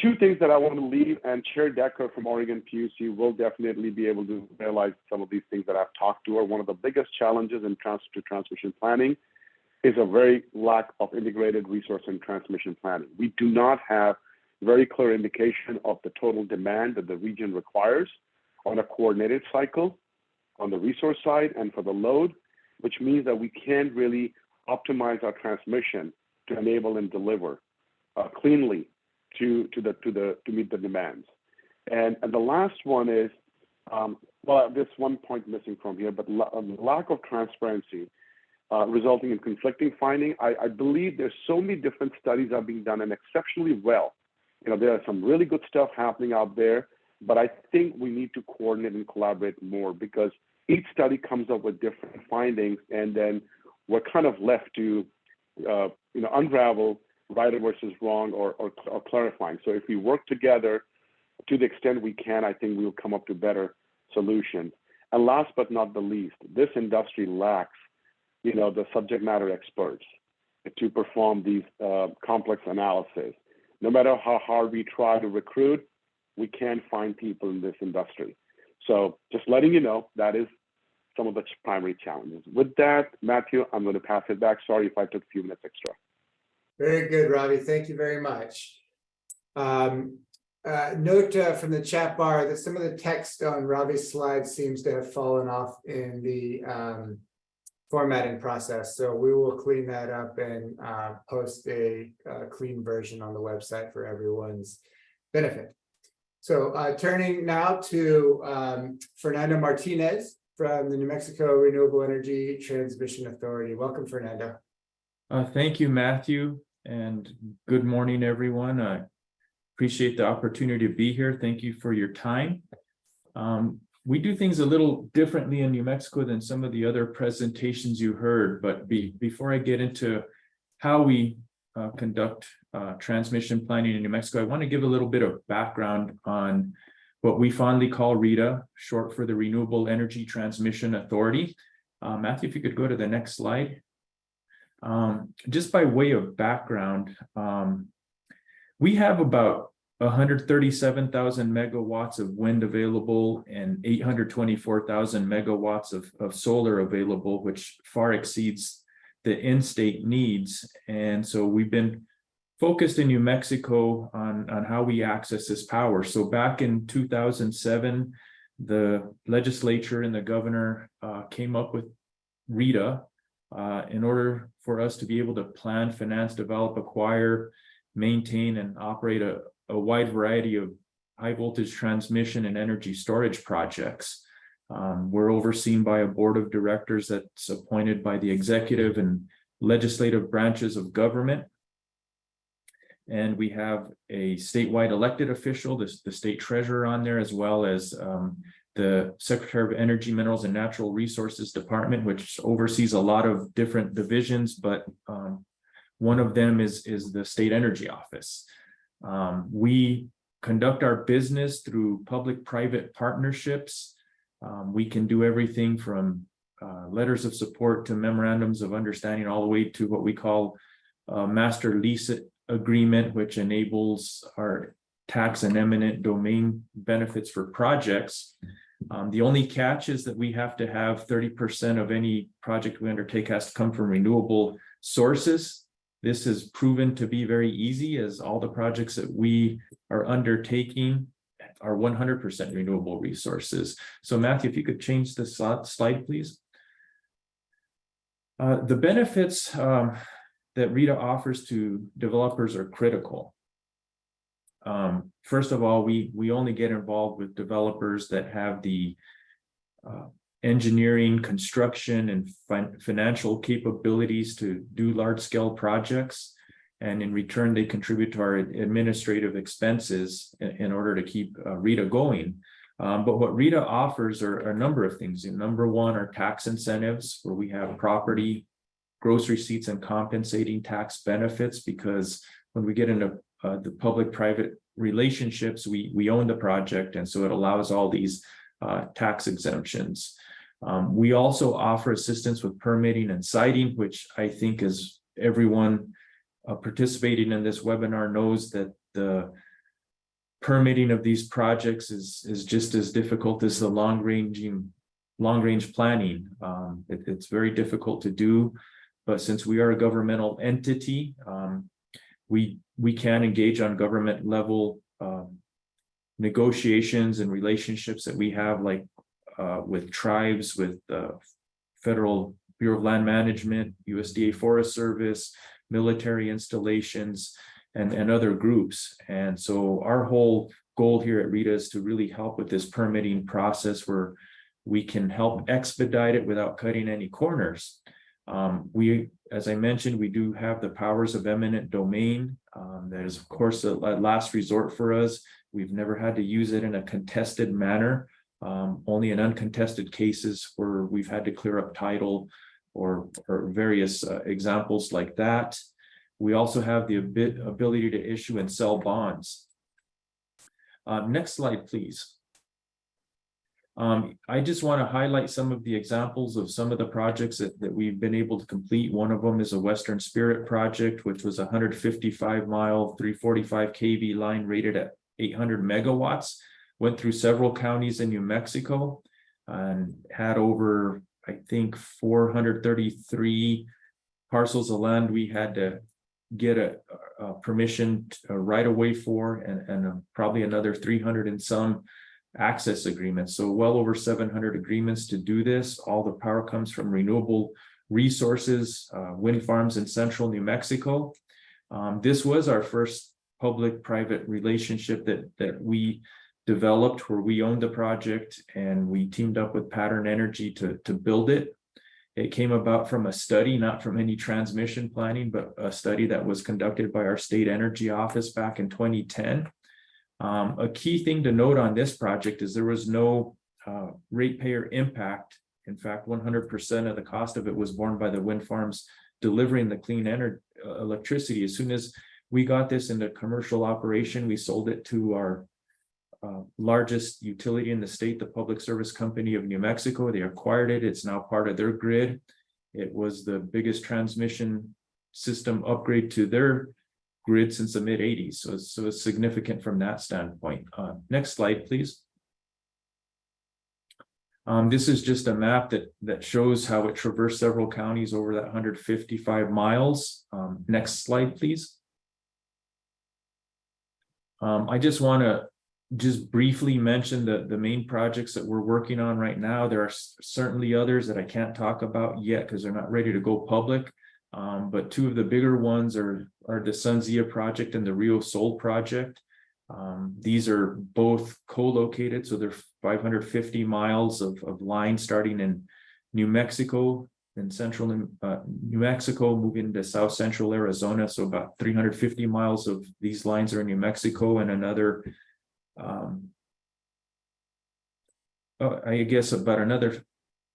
two things that I want to leave, and Chair Decker from Oregon PUC will definitely be able to realize some of these things that I've talked to her. One of the biggest challenges in transmission planning is a very lack of integrated resource and transmission planning. We do not have very clear indication of the total demand that the region requires on a coordinated cycle on the resource side and for the load, which means that we can't really optimize our transmission to enable and deliver cleanly to meet the demands. And the last one is, well, there's one point missing from here, but lack of transparency resulting in conflicting finding. I believe there's so many different studies are being done and exceptionally well. You know, there are some really good stuff happening out there, but I think we need to coordinate and collaborate more, because each study comes up with different findings, and then we're kind of left to unravel right versus wrong or clarifying. So if we work together to the extent we can, I think we will come up to better solutions. And last but not the least, this industry lacks, the subject matter experts to perform these complex analysis. No matter how hard we try to recruit, we can't find people in this industry. So just letting you know, that is some of the primary challenges. With that, Matthew, I'm going to pass it back. Sorry if I took a few minutes extra.
Very good, Ravi. Thank you very much. Note from the chat bar that some of the text on Ravi's slides seems to have fallen off in the formatting process. So we will clean that up and post a clean version on the website for everyone's benefit. So turning now to Fernando Martinez from the New Mexico Renewable Energy Transmission Authority. Welcome, Fernando.
Thank you, Matthew, and good morning, everyone. I appreciate the opportunity to be here. Thank you for your time. We do things a little differently in New Mexico than some of the other presentations you heard, but before I get into how we conduct transmission planning in New Mexico, I want to give a little bit of background on what we fondly call RETA, short for the Renewable Energy Transmission Authority. Matthew, if you could go to the next slide. Just by way of background, we have about 137,000 megawatts of wind available and 824,000 megawatts of solar available, which far exceeds the in-state needs. And so we've been focused in New Mexico on how we access this power. So back in 2007, the legislature and the governor came up with RETA in order for us to be able to plan, finance, develop, acquire, maintain, and operate a wide variety of high voltage transmission and energy storage projects. We're overseen by a board of directors that's appointed by the executive and legislative branches of government. And we have a statewide elected official, the state treasurer on there, as well as the Secretary of Energy, Minerals, and Natural Resources Department, which oversees a lot of different divisions, but one of them is the State Energy Office. We conduct our business through public-private partnerships. We can do everything from letters of support to memorandums of understanding, all the way to what we call a master lease agreement, which enables our tax and eminent domain benefits for projects. The only catch is that we have to have 30% of any project we undertake has to come from renewable sources. This has proven to be very easy, as all the projects that we are undertaking are 100% renewable resources. So Matthew, if you could change the slide, please. The benefits that RETA offers to developers are critical. First of all, we only get involved with developers that have the engineering, construction, and financial capabilities to do large-scale projects. And in return, they contribute to our administrative expenses in order to keep RETA going. But what RETA offers are a number of things. Number one are tax incentives, where we have property, gross receipts, and compensating tax benefits, because when we get into the public-private relationships, we own the project, and so it allows all these tax exemptions. We also offer assistance with permitting and siting, which I think is everyone participating in this webinar knows that the permitting of these projects is just as difficult as the long range planning. It's very difficult to do, but since we are a governmental entity, we can engage on government level negotiations and relationships that we have, like with tribes, with Federal Bureau of Land Management, USDA Forest Service, military installations, and other groups. And so our whole goal here at RITA is to really help with this permitting process where we can help expedite it without cutting any corners. As I mentioned, we do have the powers of eminent domain. That is, of course, a last resort for us. We've never had to use it in a contested manner, only in uncontested cases where we've had to clear up title or various examples like that. We also have the ability to issue and sell bonds. Next slide, please. I just want to highlight some of the examples of some of the projects that we've been able to complete. One of them is a Western Spirit project, which was a 155-mile, 345 kV line rated at 800 megawatts, went through several counties in New Mexico and had over, I think, 433 parcels of land we had to get a permission right away for, and probably another 300 and some access agreements. So well over 700 agreements to do this. All the power comes from renewable resources, wind farms in central New Mexico. This was our first public-private relationship that we developed, where we owned the project and we teamed up with Pattern Energy to build it. It came about from a study, not from any transmission planning, but a study that was conducted by our state energy office back in 2010. A key thing to note on this project is there was no ratepayer impact. In fact, 100% of the cost of it was borne by the wind farms delivering the clean energy electricity. As soon as we got this into commercial operation, we sold it to our largest utility in the state, the Public Service Company of New Mexico. They acquired it. It's now part of their grid. It was the biggest transmission system upgrade to their grid since the mid-80s. So it's significant from that standpoint. Next slide, please. This is just a map that shows how it traversed several counties over that 155 miles. Next slide, please. I just want to briefly mention the main projects that we're working on right now. There are certainly others that I can't talk about yet because they're not ready to go public. But two of the bigger ones are the SunZia project and the Rio Sol project. These are both co-located, so they're 550 miles of line starting in New Mexico, in central New Mexico, moving to south central Arizona. So about 350 miles of these lines are in New Mexico, and another I guess about another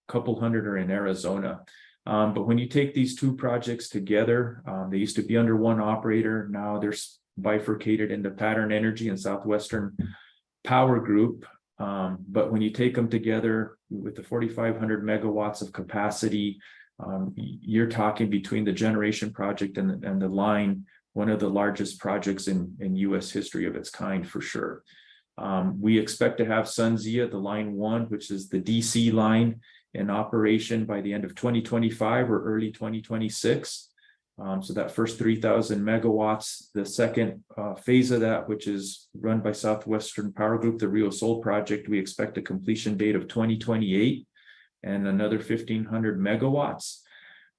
couple hundred are in Arizona. But when you take these two projects together, they used to be under one operator. Now they're bifurcated into Pattern Energy and Southwestern Power Group. But when you take them together with the 4,500 megawatts of capacity, you're talking between the generation project and the line, one of the largest projects in U.S. history of its kind, for sure. We expect to have SunZia, the line 1, which is the DC line, in operation by the end of 2025 or early 2026. So that first 3,000 megawatts, the second phase of that, which is run by Southwestern Power Group, the Rio Sol project, we expect a completion date of 2028 and another 1,500 megawatts.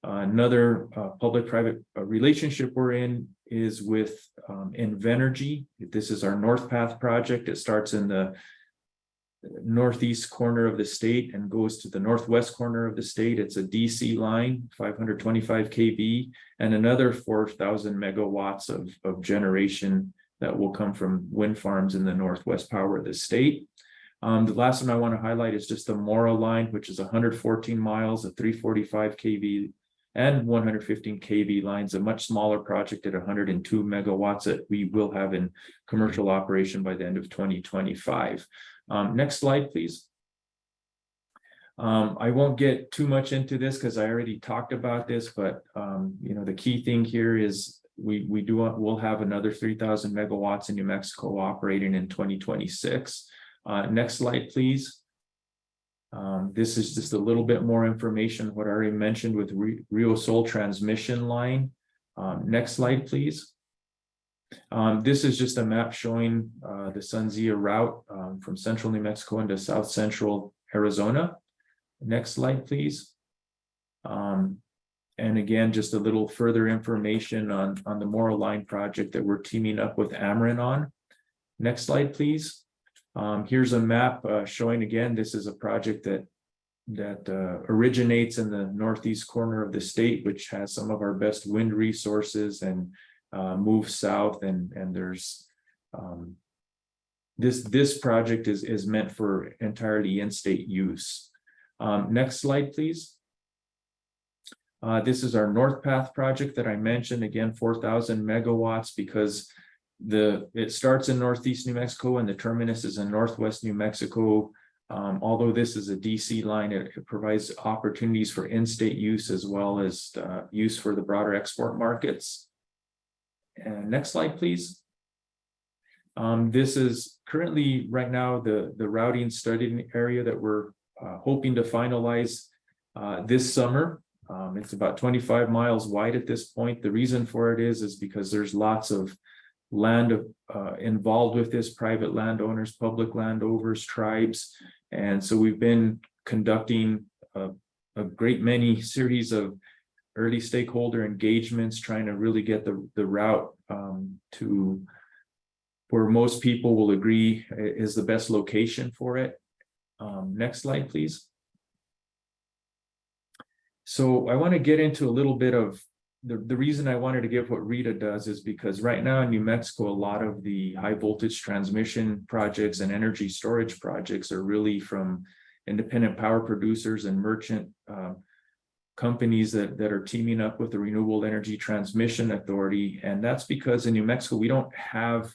Another public-private relationship we're in is with Invenergy. This is our North Path project. It starts in the northeast corner of the state and goes to the northwest corner of the state. It's a DC line, 525 kV, and another 4,000 megawatts of generation that will come from wind farms in the northwest power of the state. The last one I want to highlight is just the Mora line, which is 114 miles of 345 kV and 115 kV lines, a much smaller project at 102 megawatts that we will have in commercial operation by the end of 2025. Next slide, please. I won't get too much into this because I already talked about this, but the key thing here is we'll have another 3,000 megawatts in New Mexico operating in 2026. Next slide, please. This is just a little bit more information, what I already mentioned with Rio Sol transmission line. Next slide, please. This is just a map showing the Sunzia route from central New Mexico into south central Arizona. Next slide, please. And again, just a little further information on the Morrow Line project that we're teaming up with Ameren on. Next slide, please. Here's a map showing, again, this is a project that originates in the northeast corner of the state, which has some of our best wind resources, and moves south, and there's this project is meant for entirely in-state use. Next slide, please. This is our North Path project that I mentioned, again, 4,000 megawatts, because it starts in northeast New Mexico and the terminus is in northwest New Mexico. Although this is a DC line, it provides opportunities for in-state use as well as use for the broader export markets. And next slide, please. This is currently right now the routing study area that we're hoping to finalize this summer. It's about 25 miles wide at this point. The reason for it is because there's lots of land involved with this, private landowners, public landowners, tribes. And so we've been conducting a great many series of early stakeholder engagements, trying to really get the route to where most people will agree is the best location for it. Next slide, please. So I want to get into a little bit of the reason I wanted to give what Rita does is because right now in New Mexico, a lot of the high voltage transmission projects and energy storage projects are really from independent power producers and merchant companies that are teaming up with the Renewable Energy Transmission Authority. And that's because in New Mexico, we don't have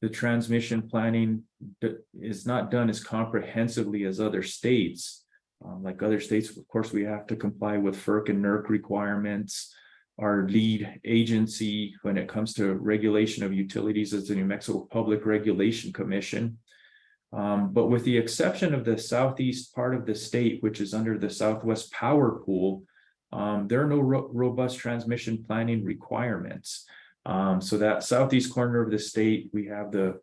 the transmission planning that is not done as comprehensively as other states. Like other states, of course, we have to comply with FERC and NERC requirements. Our lead agency when it comes to regulation of utilities is the New Mexico Public Regulation Commission. But with the exception of the southeast part of the state, which is under the Southwest Power Pool, there are no robust transmission planning requirements. So that southeast corner of the state, we have the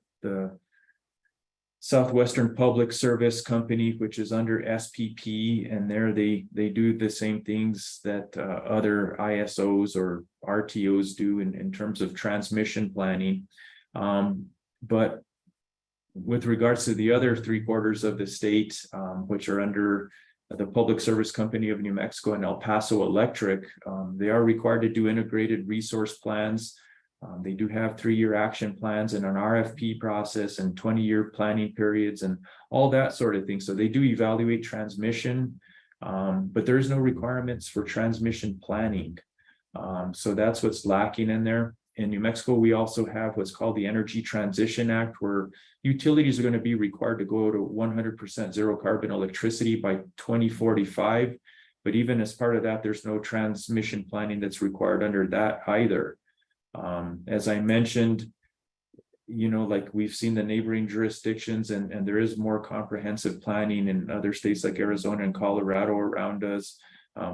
Southwestern Public Service Company, which is under SPP, and there they do the same things that other ISOs or RTOs do in terms of transmission planning. But with regards to the other 3/4 of the state, which are under the Public Service Company of New Mexico and El Paso Electric, they are required to do integrated resource plans. They do have 3-year action plans and an RFP process and 20-year planning periods and all that sort of thing. So they do evaluate transmission, but there's no requirements for transmission planning. So that's what's lacking in there. In New Mexico, we also have what's called the Energy Transition Act, where utilities are going to be required to go to 100% zero carbon electricity by 2045. But even as part of that, there's no transmission planning that's required under that either. As I mentioned, like we've seen the neighboring jurisdictions and there is more comprehensive planning in other states like Arizona and Colorado around us.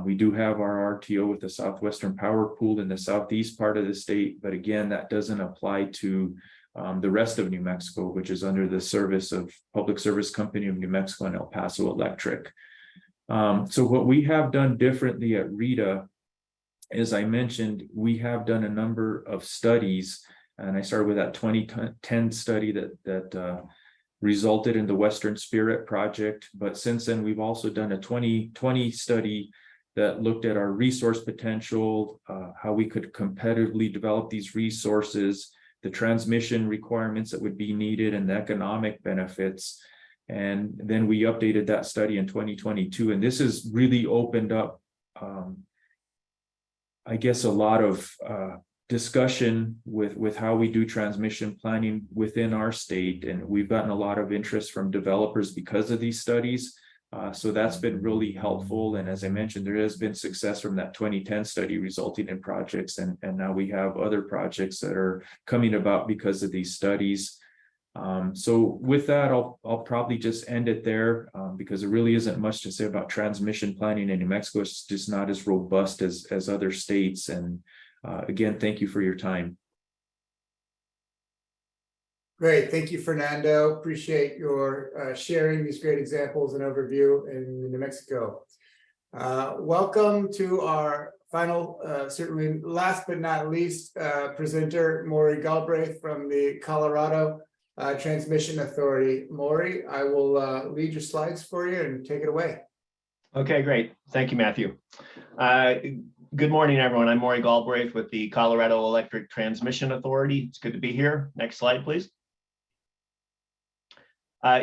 We do have our RTO with the Southwestern Power Pool in the southeast part of the state, but again, that doesn't apply to the rest of New Mexico, which is under the service of Public Service Company of New Mexico and El Paso Electric. So what we have done differently at RETA, as I mentioned, we have done a number of studies, and I started with that 2010 study that resulted in the Western Spirit project. But since then, we've also done a 2020 study that looked at our resource potential, how we could competitively develop these resources, the transmission requirements that would be needed, and the economic benefits. And then we updated that study in 2022, and this has really opened up I guess a lot of discussion with how we do transmission planning within our state. And we've gotten a lot of interest from developers because of these studies. So that's been really helpful. And as I mentioned, there has been success from that 2010 study resulting in projects. And now we have other projects that are coming about because of these studies. So with that, I'll probably just end it there because there really isn't much to say about transmission planning in New Mexico. It's just not as robust as other states. And again, thank you for your time.
Great, thank you, Fernando. Appreciate your sharing these great examples and overview in New Mexico. Welcome to our final, certainly last but not least, presenter, Maury Galbraith from the Colorado Transmission Authority. Maury, I will lead your slides for you and take it away.
Okay, great. Thank you, Matthew. Good morning, everyone. I'm Maury Galbraith with the Colorado Electric Transmission Authority. It's good to be here. Next slide, please.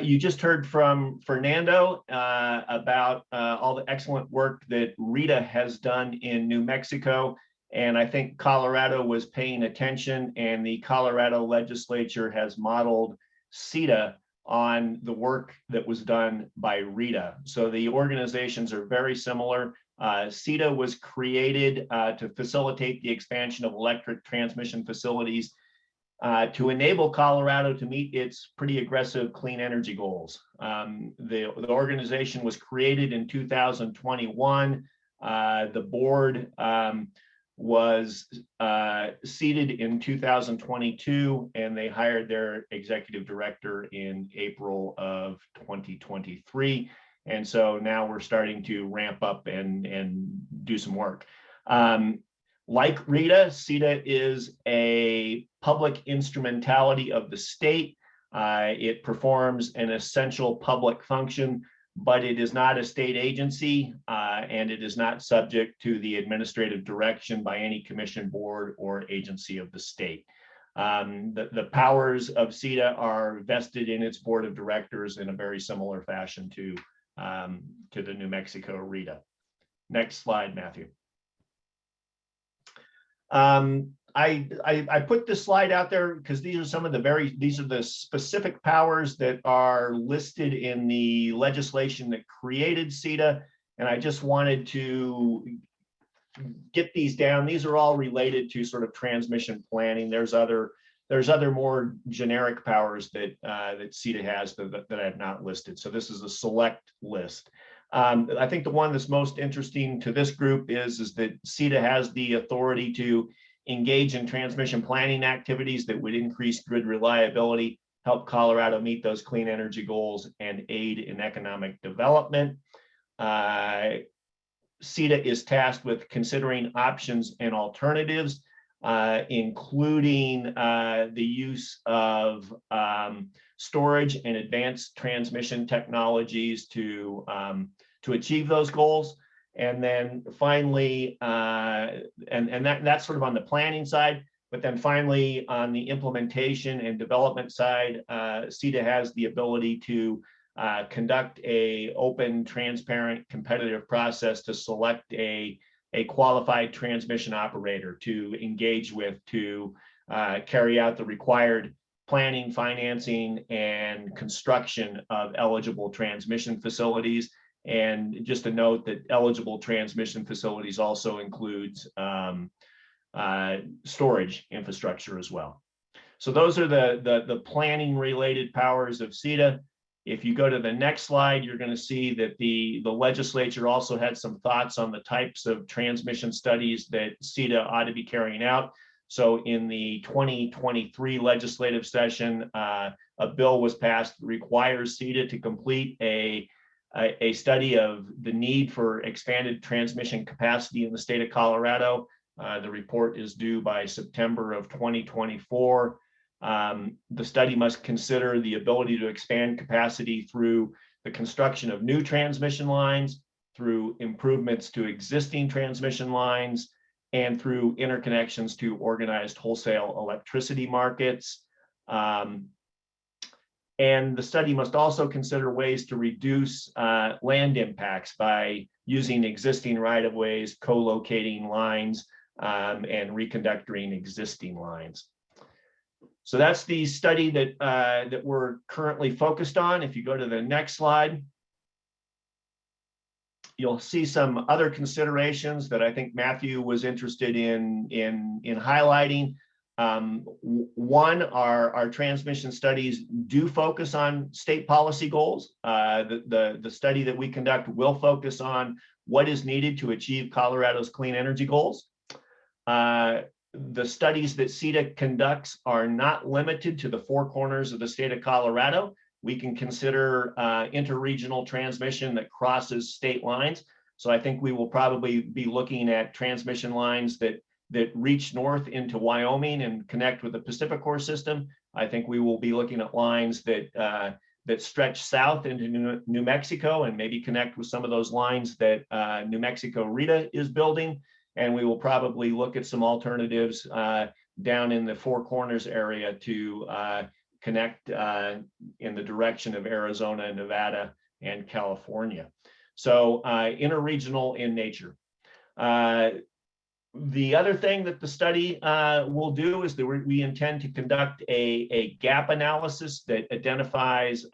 You just heard from Fernando about all the excellent work that RITA has done in New Mexico. And I think Colorado was paying attention, and the Colorado legislature has modeled CETA on the work that was done by RITA. So the organizations are very similar. CETA was created to facilitate the expansion of electric transmission facilities to enable Colorado to meet its pretty aggressive clean energy goals. The organization was created in 2021. The board was seated in 2022, and they hired their executive director in April of 2023. And so now we're starting to ramp up and do some work. Like RITA, CETA is a public instrumentality of the state. It performs an essential public function, but it is not a state agency, and it is not subject to the administrative direction by any commission, board, or agency of the state. The powers of CETA are vested in its board of directors in a very similar fashion to the New Mexico RITA. Next slide, Matthew. I put this slide out there because these are some of the specific powers that are listed in the legislation that created CETA. And I just wanted to get these down. These are all related to sort of transmission planning. There's other more generic powers that CETA has that I have not listed. So this is a select list. I think the one that's most interesting to this group is that CETA has the authority to engage in transmission planning activities that would increase grid reliability, help Colorado meet those clean energy goals, and aid in economic development. CETA is tasked with considering options and alternatives, including the use of storage and advanced transmission technologies to achieve those goals. And then finally, that's sort of on the planning side, but then finally on the implementation and development side, CETA has the ability to conduct an open, transparent, competitive process to select a qualified transmission operator to engage with to carry out the required planning, financing, and construction of eligible transmission facilities. And just a note that eligible transmission facilities also includes storage infrastructure as well. So those are the planning related powers of CETA. If you go to the next slide, you're going to see that the legislature also had some thoughts on the types of transmission studies that CETA ought to be carrying out. So in the 2023 legislative session, a bill was passed that requires CETA to complete a study of the need for expanded transmission capacity in the state of Colorado. The report is due by September of 2024. The study must consider the ability to expand capacity through the construction of new transmission lines, through improvements to existing transmission lines, and through interconnections to organized wholesale electricity markets. And the study must also consider ways to reduce land impacts by using existing right-of-ways, co-locating lines, and reconductoring existing lines. So that's the study that we're currently focused on. If you go to the next slide. You'll see some other considerations that I think Matthew was interested in highlighting. One, our transmission studies do focus on state policy goals. The study that we conduct will focus on what is needed to achieve Colorado's clean energy goals. The studies that CETA conducts are not limited to the four corners of the state of Colorado. We can consider interregional transmission that crosses state lines. So I think we will probably be looking at transmission lines that reach north into Wyoming and connect with the Pacific-Core system. I think we will be looking at lines that stretch south into New Mexico and maybe connect with some of those lines that New Mexico RETA is building. And we will probably look at some alternatives down in the Four Corners area to connect in the direction of Arizona, Nevada, and California. So interregional in nature. The other thing that the study will do is that we intend to conduct a gap analysis that identifies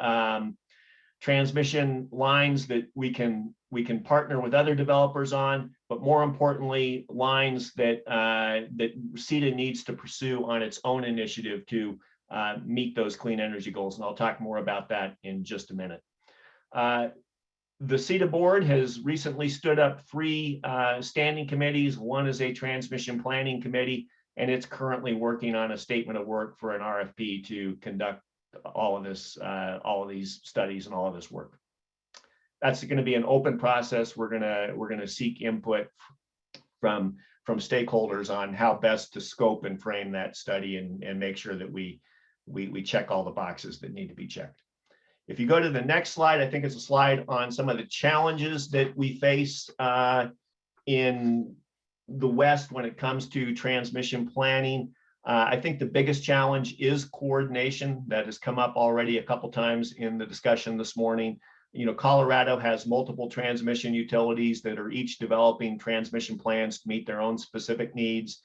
transmission lines that we can partner with other developers on, but more importantly, lines that CETA needs to pursue on its own initiative to meet those clean energy goals. And I'll talk more about that in just a minute. The CETA board has recently stood up 3 standing committees. One is a transmission planning committee, and it's currently working on a statement of work for an RFP to conduct all of this, all of these studies and all of this work. That's going to be an open process. We're gonna seek input from stakeholders on how best to scope and frame that study and make sure that we check all the boxes that need to be checked. If you go to the next slide, I think it's a slide on some of the challenges that we face in the West when it comes to transmission planning. I think the biggest challenge is coordination. That has come up already a couple times in the discussion this morning. You know, Colorado has multiple transmission utilities that are each developing transmission plans to meet their own specific needs.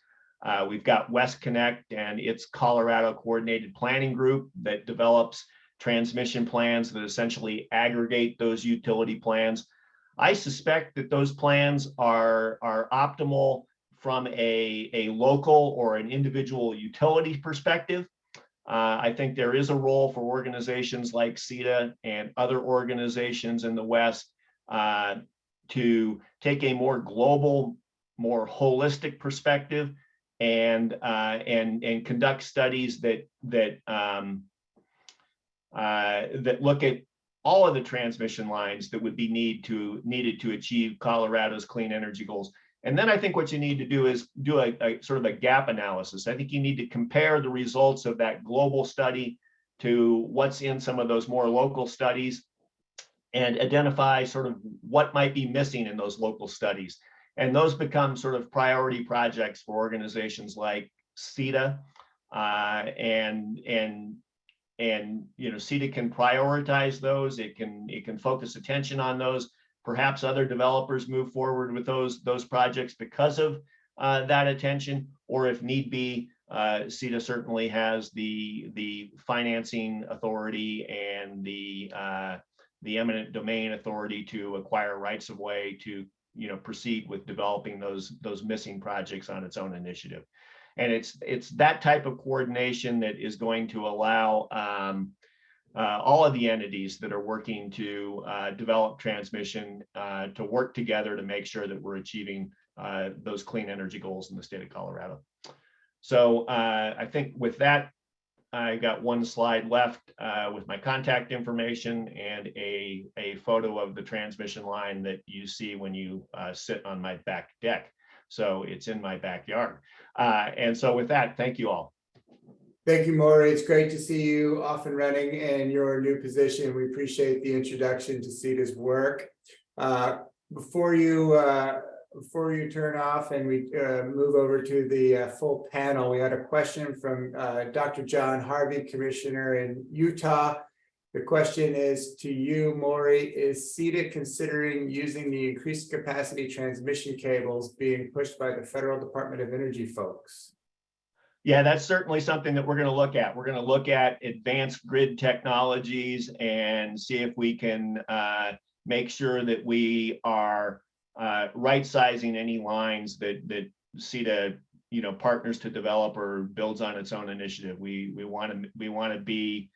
We've got West Connect and its Colorado Coordinated Planning Group that develops transmission plans that essentially aggregate those utility plans. I suspect that those plans are optimal from a local or an individual utility perspective. I think there is a role for organizations like CETA and other organizations in the West to take a more global, more holistic perspective and conduct studies that look at all of the transmission lines that would be needed to achieve Colorado's clean energy goals. And then I think what you need to do is do a sort of a gap analysis. I think you need to compare the results of that global study to what's in some of those more local studies and identify sort of what might be missing in those local studies. And those become sort of priority projects for organizations like CETA and you know, CETA can prioritize those. It can focus attention on those. Perhaps other developers move forward with those projects because of that attention, or if need be, CETA certainly has the financing authority and the eminent domain authority to acquire rights of way to, you know, proceed with developing those missing projects on its own initiative. And it's that type of coordination that is going to allow all of the entities that are working to develop transmission to work together to make sure that we're achieving those clean energy goals in the state of Colorado. So I think with that, I got one slide left with my contact information and a photo of the transmission line that you see when you sit on my back deck. So it's in my backyard. And so with that, thank you all.
Thank you, Maury. It's great to see you off and running in your new position. We appreciate the introduction to CETA's work. Before you turn off and we move over to the full panel, we had a question from Dr. John Harvey, Commissioner in Utah. The question is to you, Maury, is CETA considering using the increased capacity transmission cables being pushed by the Federal Department of Energy folks?
Yeah, that's certainly something that we're going to look at. We're going to look at advanced grid technologies and see if we can make sure that we are right sizing any lines that CETA, partners to develop or builds on its own initiative. We want to be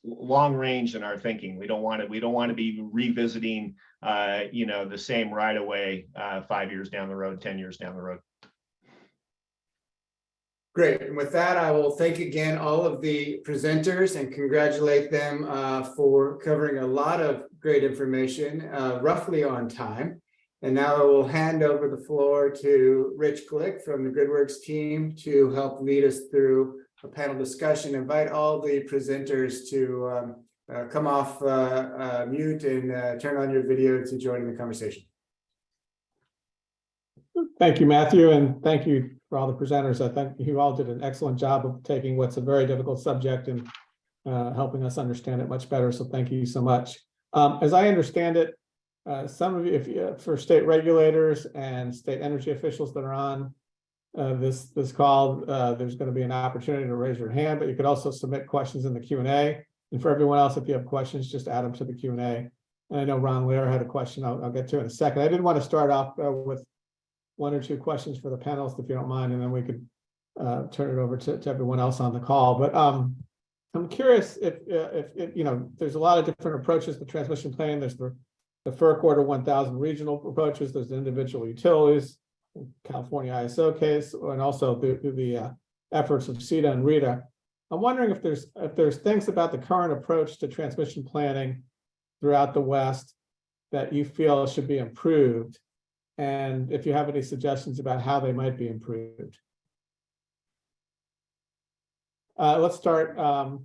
long range in our thinking. We don't want to be revisiting the same right away 5 years down the road, 10 years down the road.
Great. And with that, I will thank again all of the presenters and congratulate them for covering a lot of great information roughly on time. And now I will hand over the floor to Rich Glick from the GridWorks team to help lead us through a panel discussion. Invite all the presenters to come off mute and turn on your video to join in the conversation.
Thank you, Matthew, and thank you for all the presenters. I think you all did an excellent job of taking what's a very difficult subject and helping us understand it much better. So thank you so much. As I understand it, some of you, for state regulators and state energy officials that are on this call, there's going to be an opportunity to raise your hand, but you could also submit questions in the Q&A. And for everyone else, if you have questions, just add them to the Q&A. And I know Ron Lear had a question I'll get to in a second. I did want to start off with one or two questions for the panelists, if you don't mind, and then we could turn it over to everyone else on the call. But I'm curious if there's a lot of different approaches to transmission planning. There's the FERC Order 1000 regional approaches. There's the individual utilities, California ISO case, and also the efforts of CETA and RETA. I'm wondering if there's things about the current approach to transmission planning throughout the West that you feel should be improved, and if you have any suggestions about how they might be improved. Let's start. Why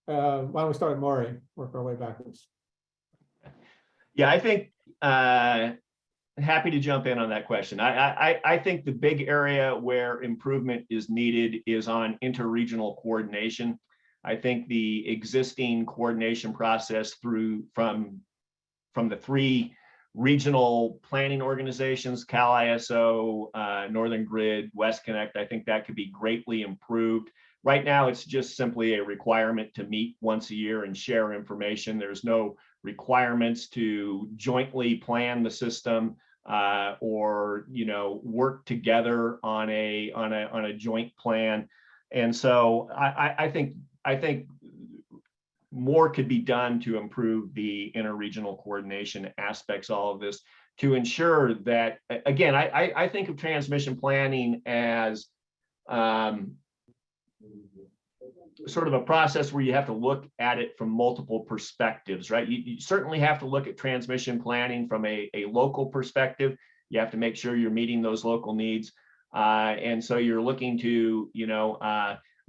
don't we start with Maury, work our way backwards.
Yeah, I think happy to jump in on that question. I think the big area where improvement is needed is on interregional coordination. I think the existing coordination process from the three regional planning organizations, Cal ISO, Northern Grid, West Connect, I think that could be greatly improved. Right now, it's just simply a requirement to meet once a year and share information. There's no requirements to jointly plan the system or work together on a joint plan. And so I think more could be done to improve the interregional coordination aspects of all of this to ensure that, again, I think of transmission planning as sort of a process where you have to look at it from multiple perspectives, right? You certainly have to look at transmission planning from a local perspective. You have to make sure you're meeting those local needs. And so you're looking to,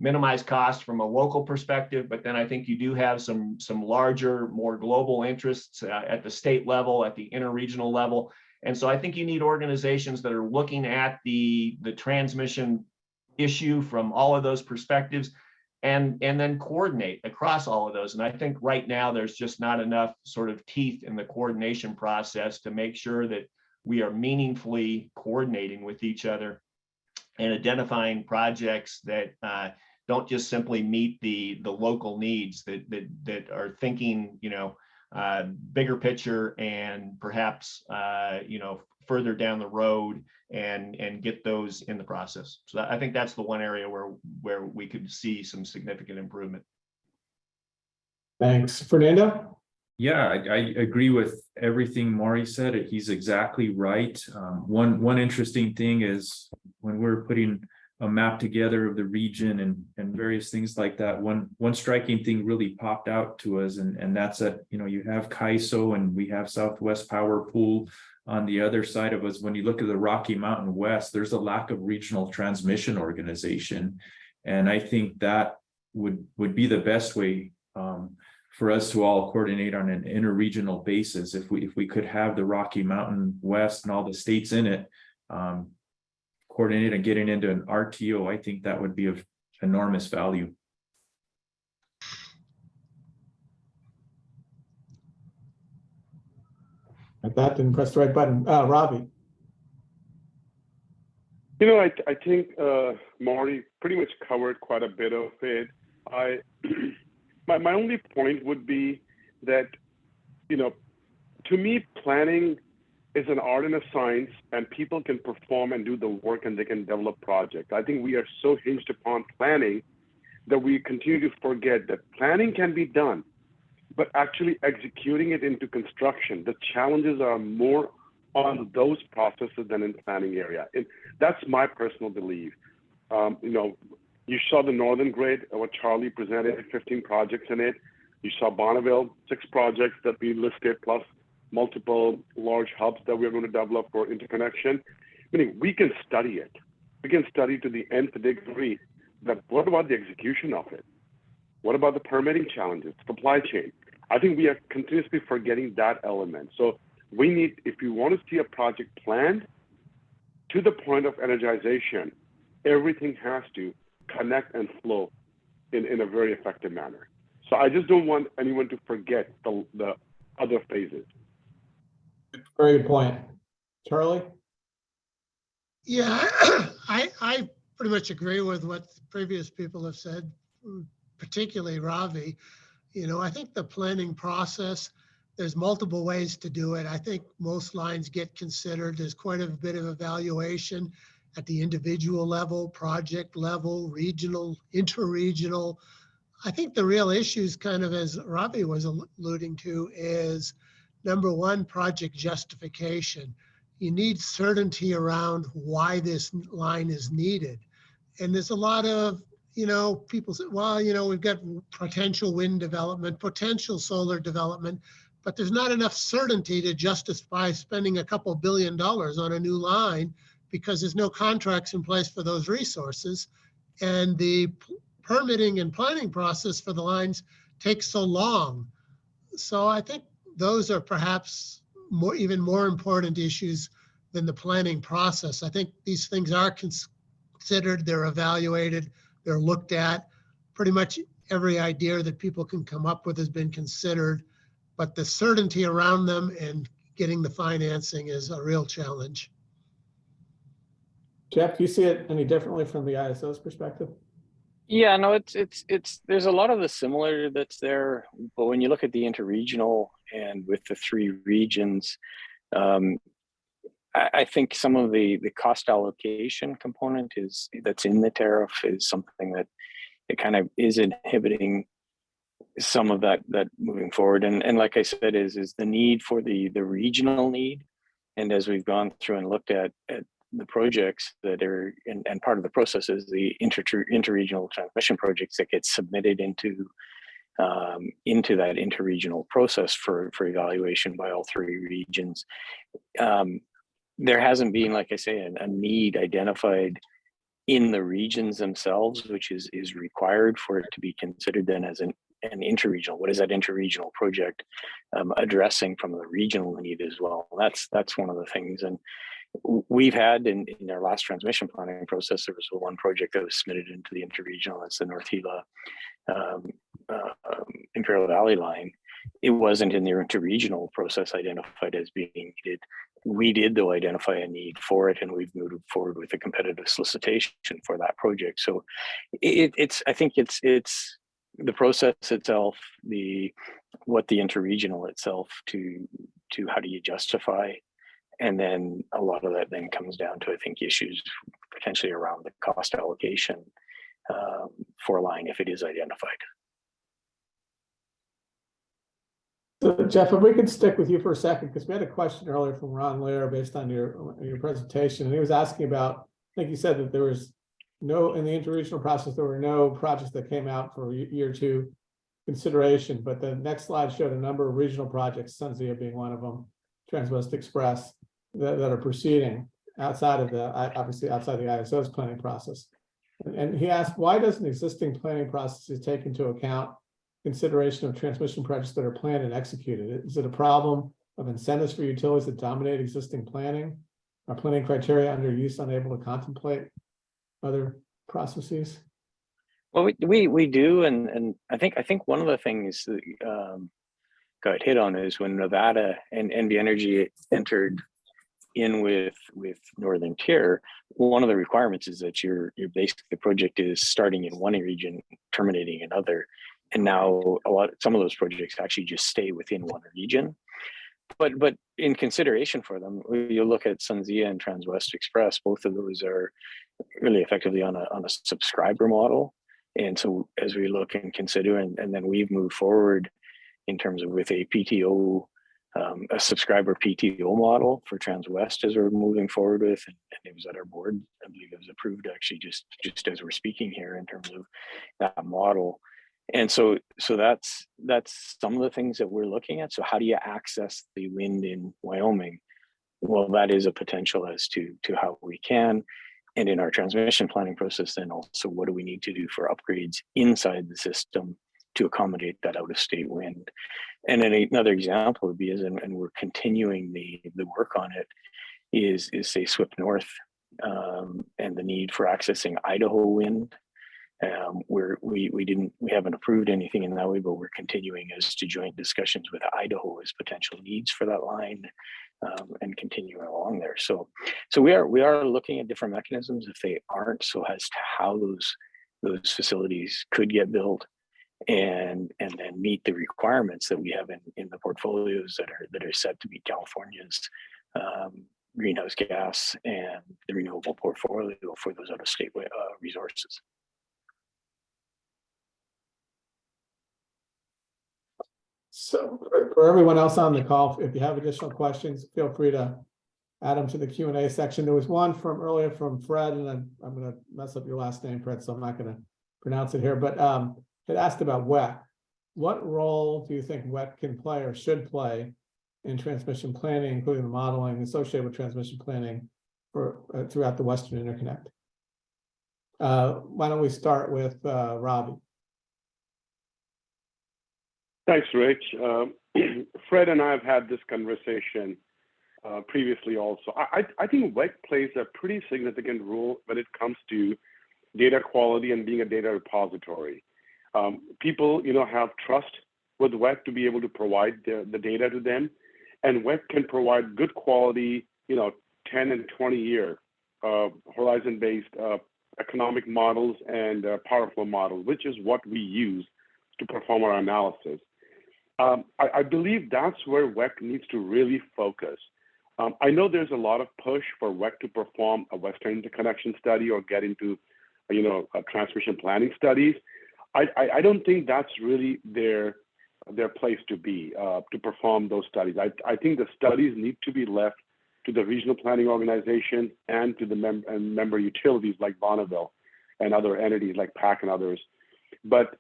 minimize costs from a local perspective, but then I think you do have some larger, more global interests at the state level, at the interregional level. And so I think you need organizations that are looking at the transmission issue from all of those perspectives and then coordinate across all of those. And I think right now there's just not enough sort of teeth in the coordination process to make sure that we are meaningfully coordinating with each other and identifying projects that don't just simply meet the local needs, that are thinking, bigger picture and perhaps, further down the road and get those in the process. So I think that's the one area where we could see some significant improvement.
Thanks. Fernando?
Yeah, I agree with everything Maury said. He's exactly right. One interesting thing is when we're putting a map together of the region and various things like that, one striking thing really popped out to us, and that's that, you have CAISO and we have Southwest Power Pool on the other side of us. When you look at the Rocky Mountain West, there's a lack of regional transmission organization. And I think that would be the best way for us to all coordinate on an interregional basis. If we could have the Rocky Mountain West and all the states in it coordinate and getting into an RTO, I think that would be of enormous value.
Like that, didn't press the right button. Ravi.
I think Maury pretty much covered quite a bit of it. My only point would be that to me, planning is an art and a science, and people can perform and do the work and they can develop projects. I think we are so hinged upon planning that we continue to forget that planning can be done, but actually executing it into construction, the challenges are more on those processes than in planning area. And that's my personal belief. You saw the Northern Grid, what Charlie presented, 15 projects in it. You saw Bonneville, 6 projects that we listed, plus multiple large hubs that we're going to develop for interconnection. Meaning we can study it. We can study to the nth degree, but what about the execution of it? What about the permitting challenges, supply chain? I think we are continuously forgetting that element. So we need, if you want to see a project planned to the point of energization, everything has to connect and flow in a very effective manner. So I just don't want anyone to forget the other phases.
Very good point. Charlie?
Yeah, I pretty much agree with what previous people have said, particularly Ravi. I think the planning process, there's multiple ways to do it. I think most lines get considered. There's quite a bit of evaluation at the individual level, project level, regional, interregional. I think the real issues, kind of as Ravi was alluding to, is number one, project justification. You need certainty around why this line is needed. And there's a lot of, people say, well, we've got potential wind development, potential solar development, but there's not enough certainty to justify spending a couple $1 billion on a new line because there's no contracts in place for those resources. And the permitting and planning process for the lines takes so long. So I think those are perhaps even more important issues than the planning process. I think these things are considered, they're evaluated, they're looked at. Pretty much every idea that people can come up with has been considered, but the certainty around them and getting the financing is a real challenge.
Jeff, do you see it any differently from the ISO's perspective?
Yeah, no, it's there's a lot of the similar that's there, but when you look at the interregional and with the 3 regions, I think some of the cost allocation component that's in the tariff is something that it kind of is inhibiting some of that moving forward. And like I said, is the need for the regional need. And as we've gone through and looked at the projects that are, and part of the process is the interregional transmission projects that get submitted into that interregional process for evaluation by all 3 regions. There hasn't been, like I say, a need identified in the regions themselves, which is required for it to be considered then as an interregional. What is that interregional project addressing from the regional need as well? That's one of the things. And we've had in our last transmission planning process, there was one project that was submitted into the interregional. That's the North Gila Imperial Valley line. It wasn't in the interregional process identified as being needed. We did, though, identify a need for it, and we've moved forward with a competitive solicitation for that project. So I think it's the process itself, what the interregional itself to how do you justify, and then a lot of that then comes down to, I think, issues potentially around the cost allocation for a line if it is identified.
So Jeff, if we could stick with you for a second, because we had a question earlier from Ron Lair based on your presentation, and he was asking about, I think you said that there was no, in the interregional process, there were no projects that came out for year 2 consideration, but the next slide showed a number of regional projects, SunZia being one of them, Transwest Express, that are proceeding outside of obviously outside the ISO's planning process. And he asked, why doesn't existing planning processes take into account consideration of transmission projects that are planned and executed? Is it a problem of incentives for utilities that dominate existing planning? Are planning criteria under use unable to contemplate other processes?
Well, we do, and I think one of the things that got hit on is when Nevada and NV Energy entered in with Northern Tier. One of the requirements is that your basically the project is starting in one region, terminating another. And now some of those projects actually just stay within one region. But in consideration for them, you look at SunZia and Transwest Express, both of those are really effectively on a subscriber model. And so as we look and consider, and then we've moved forward in terms of with a PTO, a subscriber PTO model for Transwest as we're moving forward with, and it was at our board, I believe it was approved actually just as we're speaking here in terms of that model. And so that's some of the things that we're looking at. So how do you access the wind in Wyoming? Well, that is a potential as to how we can. And in our transmission planning process, then also what do we need to do for upgrades inside the system to accommodate that out of state wind? And then another example would be, and we're continuing the work on it, is say SWIP North and the need for accessing Idaho wind. We haven't approved anything in that way, but we're continuing as to joint discussions with Idaho as potential needs for that line, and continuing along there. So we are looking at different mechanisms if they aren't, so as to how those facilities could get built and then meet the requirements that we have in the portfolios that are set to meet California's greenhouse gas and the renewable portfolio for those out of state resources.
So for everyone else on the call, if you have additional questions, feel free to add them to the Q&A section. There was one from earlier from Fred, and I'm going to mess up your last name, Fred, so I'm not going to pronounce it here, but it asked about WEC. What role do you think WEC can play or should play in transmission planning, including the modeling associated with transmission planning for throughout the Western Interconnect? Why don't we start with Robbie?
Thanks, Rich. Fred and I have had this conversation previously also. I think WEC plays a pretty significant role when it comes to data quality and being a data repository. People, have trust with WEC to be able to provide the data to them, and WEC can provide good quality, 10 and 20-year horizon-based economic models and power flow models, which is what we use to perform our analysis. I believe that's where WEC needs to really focus. I know there's a lot of push for WEC to perform a Western interconnection study or get into, transmission planning studies. I don't think that's really their place to be, to perform those studies. I think the studies need to be left to the regional planning organization and to the member utilities like Bonneville and other entities like PAC and others. But,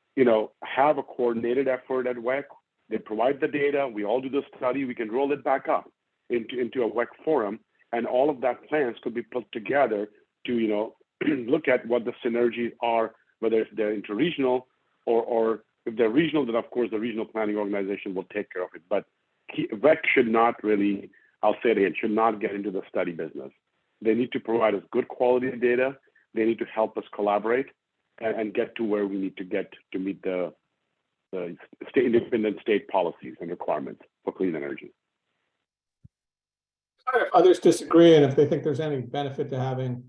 have a coordinated effort at WEC. They provide the data, we all do the study, we can roll it back up into a WEC forum, and all of that plans could be put together to, look at what the synergies are, whether if they're interregional or if they're regional, then of course the regional planning organization will take care of it. But WEC should not really, I'll say it again, should not get into the study business. They need to provide us good quality data. They need to help us collaborate and get to where we need to get to meet the independent state policies and requirements for clean energy.
If others disagree, and if they think there's any benefit to having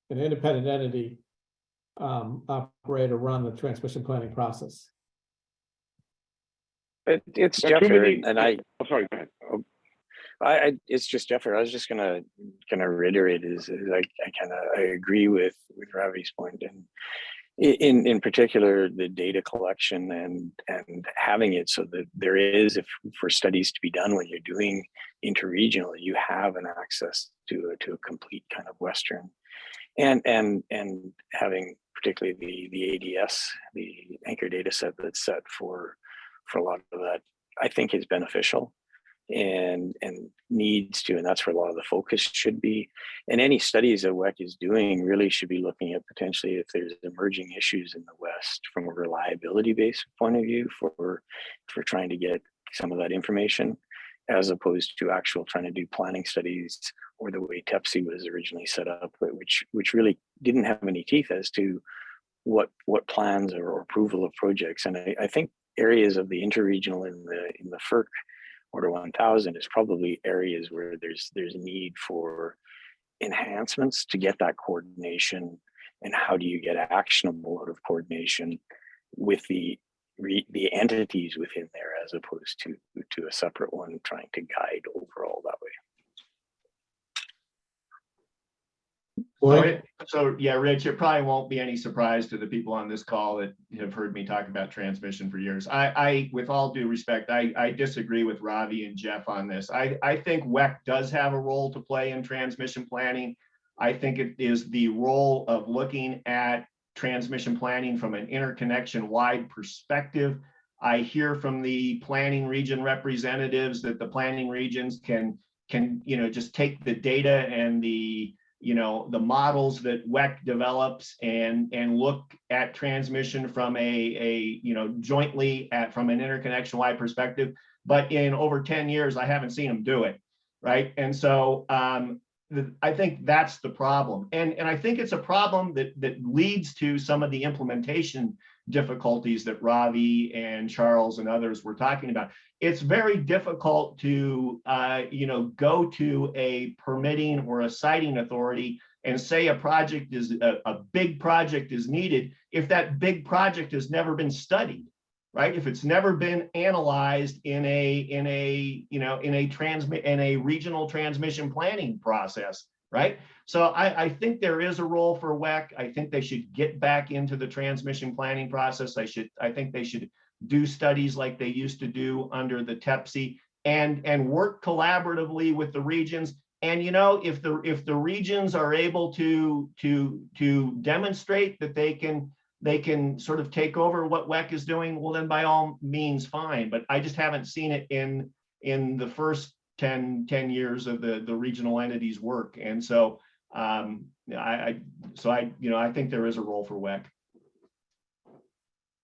an independent entity operate or run the transmission planning process.
It's Jeffrey, and I.
Oh, sorry, go ahead.
It's just Jeffrey. I was just gonna reiterate is I agree with Ravi's point, and in particular the data collection and having it so that there is, if for studies to be done when you're doing interregional, you have an access to a complete kind of Western, and having particularly the ADS, the anchor data set that's set for a lot of that, I think is beneficial and needs to, and that's where a lot of the focus should be. And any studies that WEC is doing really should be looking at potentially if there's emerging issues in the West from a reliability based point of view for trying to get some of that information, as opposed to actual trying to do planning studies or the way TEPSI was originally set up, which really didn't have any teeth as to what plans or approval of projects. And I think areas of the interregional in the FERC Order 1000 is probably areas where there's need for enhancements to get that coordination, and how do you get actionable out of coordination with the the entities within there as opposed to a separate one trying to guide overall that way.
So yeah, Rich, it probably won't be any surprise to the people on this call that have heard me talk about transmission for years. I with all due respect, I disagree with Ravi and Jeff on this. I think WEC does have a role to play in transmission planning. I think it is the role of looking at transmission planning from an interconnection wide perspective. I hear from the planning region representatives that the planning regions can just take the data and the models that WEC develops and look at transmission from a jointly from an interconnection wide perspective. But in over 10 years, I haven't seen them do it, right? And so I think that's the problem. And I think it's a problem that leads to some of the implementation difficulties that Ravi and Charles and others were talking about. It's very difficult to go to a permitting or a siting authority and say a project is a big project is needed if that big project has never been studied, right? If it's never been analyzed in a regional transmission planning process, right? So I think there is a role for WEC. I think they should get back into the transmission planning process. I think they should do studies like they used to do under the TEPSI and work collaboratively with the regions. And if the regions are able to demonstrate that they can sort of take over what WEC is doing, well, then by all means, fine. But I just haven't seen it in the first 10 years of the regional entities work. And so I think there is a role for WEC.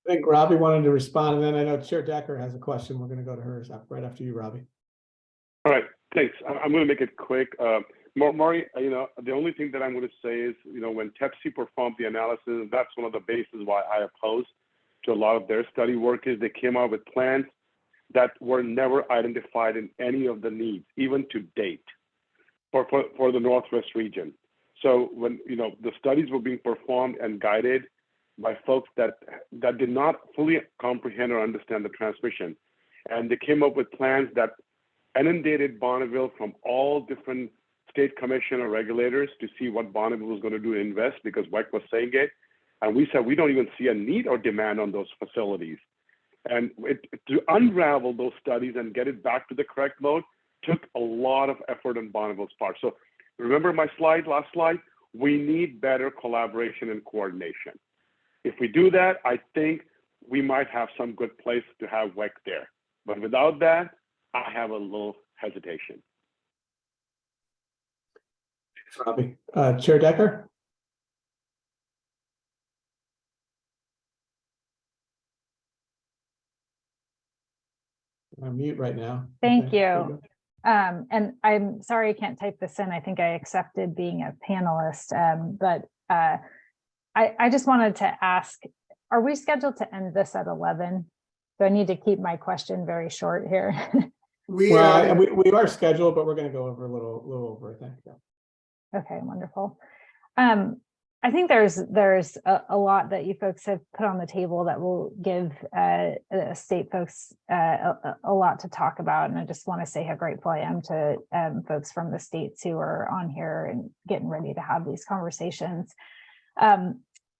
I think Robbie wanted to respond, and then I know Chair Decker has a question. We're going to go to hers right after you, Robbie.
All right, thanks. I'm going to make it quick. Maury, the only thing that I'm going to say is, when TEPSI performed the analysis, that's one of the bases why I opposed to a lot of their study work is they came out with plans that were never identified in any of the needs, even to date, for the Northwest region. So when the studies were being performed and guided by folks that did not fully comprehend or understand the transmission, and they came up with plans that inundated Bonneville from all different state commission or regulators to see what Bonneville was going to do to invest because WEC was saying it, and we said we don't even see a need or demand on those facilities. And to unravel those studies and get it back to the correct mode took a lot of effort on Bonneville's part. So remember my last slide, we need better collaboration and coordination. If we do that, I think we might have some good place to have WEC there. But without that, I have a little hesitation.
Thanks, Robbie. Chair Decker? I'm mute right now.
Thank
Okay.
you. And I'm sorry I can't type this in. I think I accepted being a panelist, but I just wanted to ask, are we scheduled to end this at 11? Do I need to keep my question very short here?
We
are scheduled, but we're going to go over a little over, I think. Yeah.
Okay, wonderful. I think there's a lot that you folks have put on the table that will give state folks a lot to talk about. And I just want to say how grateful I am to folks from the states who are on here and getting ready to have these conversations.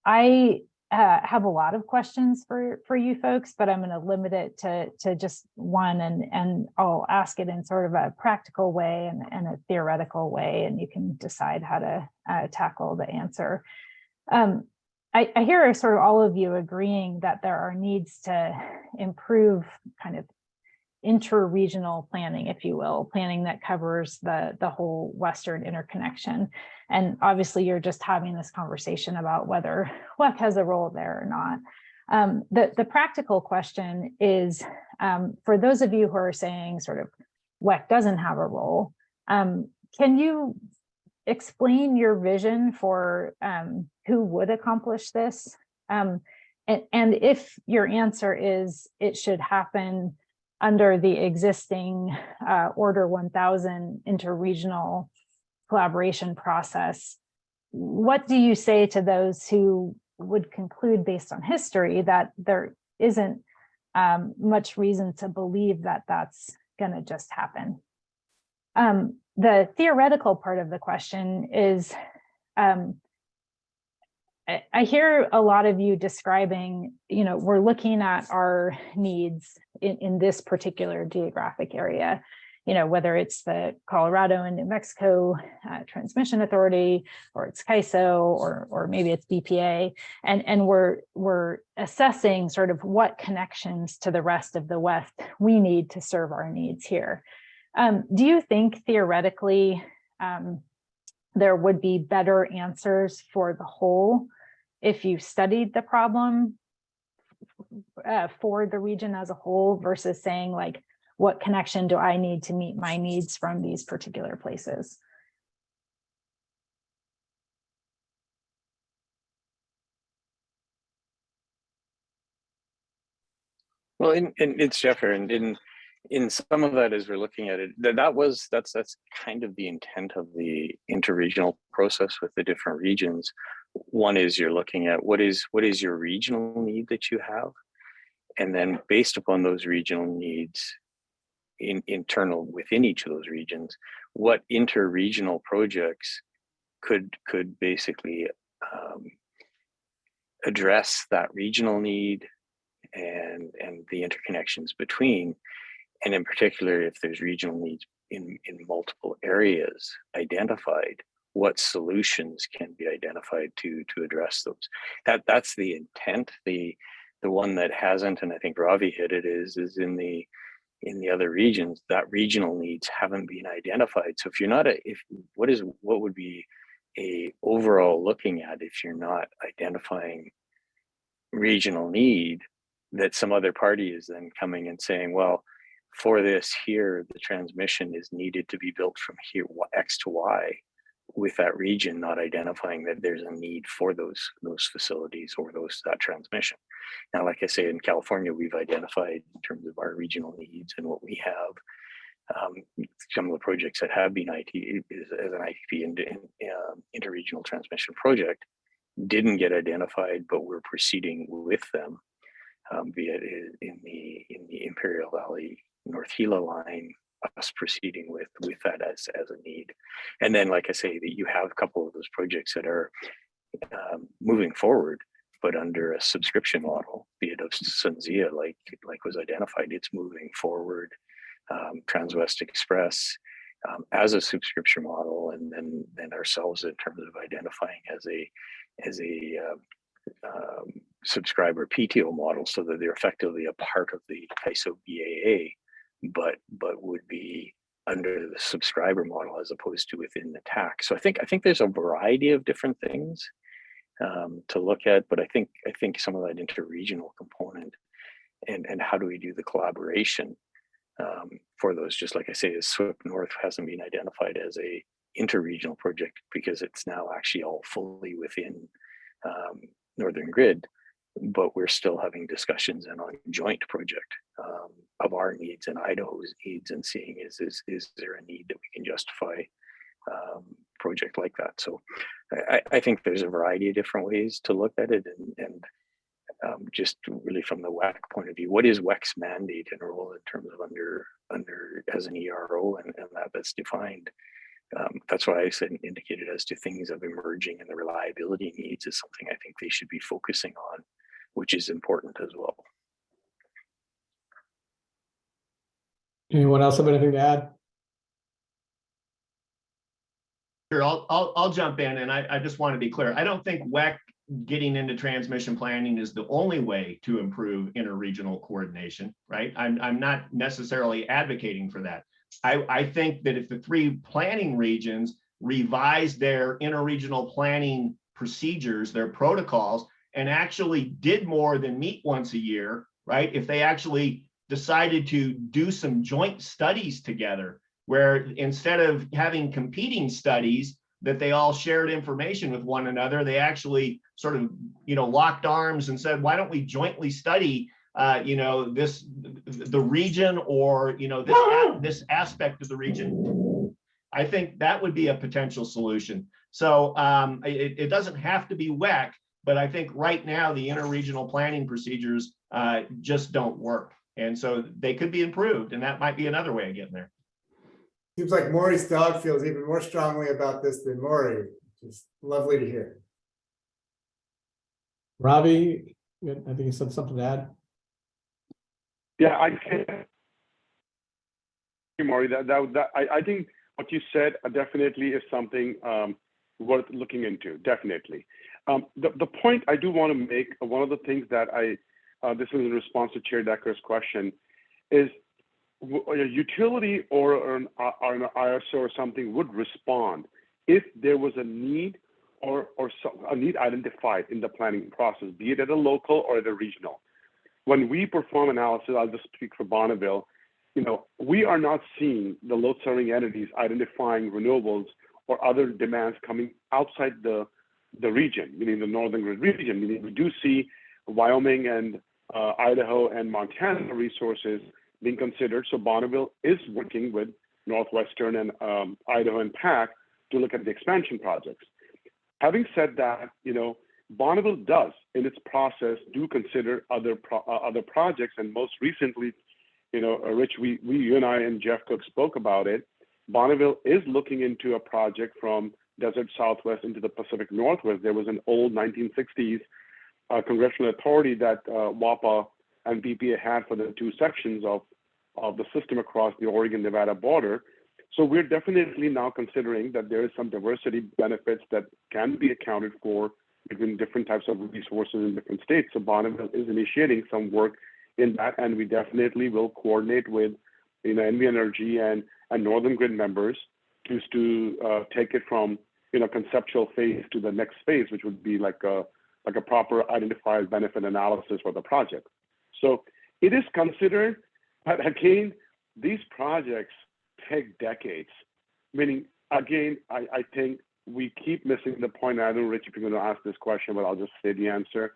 I have a lot of questions for you folks, but I'm going to limit it to just one, and I'll ask it in sort of a practical way and a theoretical way, and you can decide how to tackle the answer. I hear sort of all of you agreeing that there are needs to improve kind of inter-regional planning, if you will, planning that covers the whole Western interconnection. And obviously you're just having this conversation about whether WEC has a role there or not. The practical question is, for those of you who are saying sort of WEC doesn't have a role, can you explain your vision for who would accomplish this? And if your answer is it should happen under the existing Order 1000 interregional collaboration process, what do you say to those who would conclude based on history that there isn't much reason to believe that that's going to just happen. The theoretical part of the question is, I hear a lot of you describing, we're looking at our needs in this particular geographic area, whether it's the Colorado and New Mexico Transmission Authority, or it's CAISO, or maybe it's BPA, and we're assessing sort of what connections to the rest of the West we need to serve our needs here. Do you think theoretically there would be better answers for the whole if you studied the problem for the region as a whole versus saying, like, what connection do I need to meet my needs from these particular places?
Well, and it's Jeff here, and in some of that, as we're looking at it, that's kind of the intent of the interregional process with the different regions. One is you're looking at what is your regional need that you have, and then based upon those regional needs, internal within each of those regions, what interregional projects could basically address that regional need and the interconnections between. And in particular, if there's regional needs in multiple areas identified, what solutions can be identified to address those? That's the intent. The one that hasn't, and I think Ravi hit it, is in the other regions, that regional needs haven't been identified. So if you're not what would be a overall looking at if you're not identifying regional need, that some other party is then coming and saying, well, for this here, the transmission is needed to be built from here, X to Y, with that region not identifying that there's a need for those facilities or that transmission. Now, like I say, in California, we've identified in terms of our regional needs and what we have. Some of the projects that have been as an ITP interregional transmission project didn't get identified, but we're proceeding with them via in the Imperial Valley North Gila line, us proceeding with that as a need. And then, like I say, that you have a couple of those projects that are moving forward, but under a subscription model, be it of Sunzia, like was identified, it's moving forward. Transwest Express as a subscription model, and then ourselves in terms of identifying as a subscriber PTO model, so that they're effectively a part of the CAISO BAA, but would be under the subscriber model as opposed to within the TAC. So I think there's a variety of different things to look at, but I think some of that interregional component and how do we do the collaboration for those, just like I say, is SWIP North hasn't been identified as a interregional project because it's now actually all fully within Northern Grid, but we're still having discussions and on joint project of our needs and Idaho's needs, and seeing is there a need that we can justify project like that. So I think there's a variety of different ways to look at it, and just really from the WEC point of view, what is WEC's mandate and role in terms of under as an ERO and that's defined. That's why I said indicated as to things of emerging and the reliability needs is something I think they should be focusing on, which is important as well.
Anyone else have anything to add?
Sure, I'll jump in, and I just want to be clear. I don't think WEC getting into transmission planning is the only way to improve interregional coordination, right? I'm not necessarily advocating for that. I think that if the three planning regions revise their interregional planning procedures, their protocols, and actually did more than meet once a year, right? If they actually decided to do some joint studies together, where instead of having competing studies that they all shared information with one another, they actually sort of, locked arms and said, why don't we jointly study, the region, or, this aspect of the region. I think that would be a potential solution. So it doesn't have to be WEC, But I think right now the interregional planning procedures just don't work. And so they could be improved, and that might be another way of getting there.
Seems like Maury's dog feels even more strongly about this than Maury, which is lovely to hear.
Ravi, I think you said something to add.
Yeah, I can. Maury, I think what you said definitely is something worth looking into. Definitely. The point I do want to make, one of the things that this is in response to Chair Decker's question, is a utility or an ISO or something would respond if there was a need or a need identified in the planning process, be it at a local or at a regional. When we perform analysis, I'll just speak for Bonneville, we are not seeing the load serving entities identifying renewables or other demands coming outside the region, meaning the Northern Grid region. Meaning we do see Wyoming and Idaho and Montana resources being considered. So Bonneville is working with Northwestern and Idaho and PAC to look at the expansion projects. Having said that, Bonneville does, in its process, do consider other projects, and most recently, Rich, you and I and Jeff Cook spoke about it. Bonneville is looking into a project from Desert Southwest into the Pacific Northwest. There was an old 1960s congressional authority that WAPA and BPA had for the two sections of the system across the Oregon-Nevada border. So we're definitely now considering that there is some diversity benefits that can be accounted for between different types of resources in different states. So Bonneville is initiating some work in that, and we definitely will coordinate with NV Energy and Northern Grid members to take it from conceptual phase to the next phase, which would be like a proper identified benefit analysis for the project. So it is considered, but again, these projects take decades. Meaning, again, I think we keep missing the point. I don't know, Rich, if you're going to ask this question, but I'll just say the answer.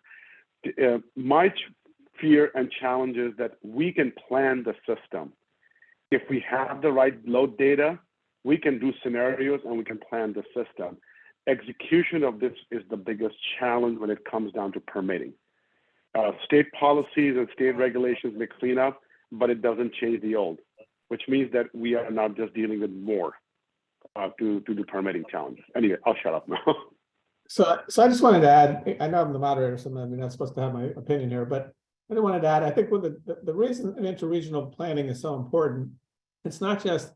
My fear and challenge is that we can plan the system. If we have the right load data, we can do scenarios and we can plan the system. Execution of this is the biggest challenge when it comes down to permitting. State policies and state regulations may clean up, but it doesn't change the old, which means that we are not just dealing with more to do permitting challenges. Anyway, I'll shut up now.
So I just wanted to add, I know I'm the moderator, so I'm not supposed to have my opinion here, but I just wanted to add, I think with the reason interregional planning is so important, it's not just,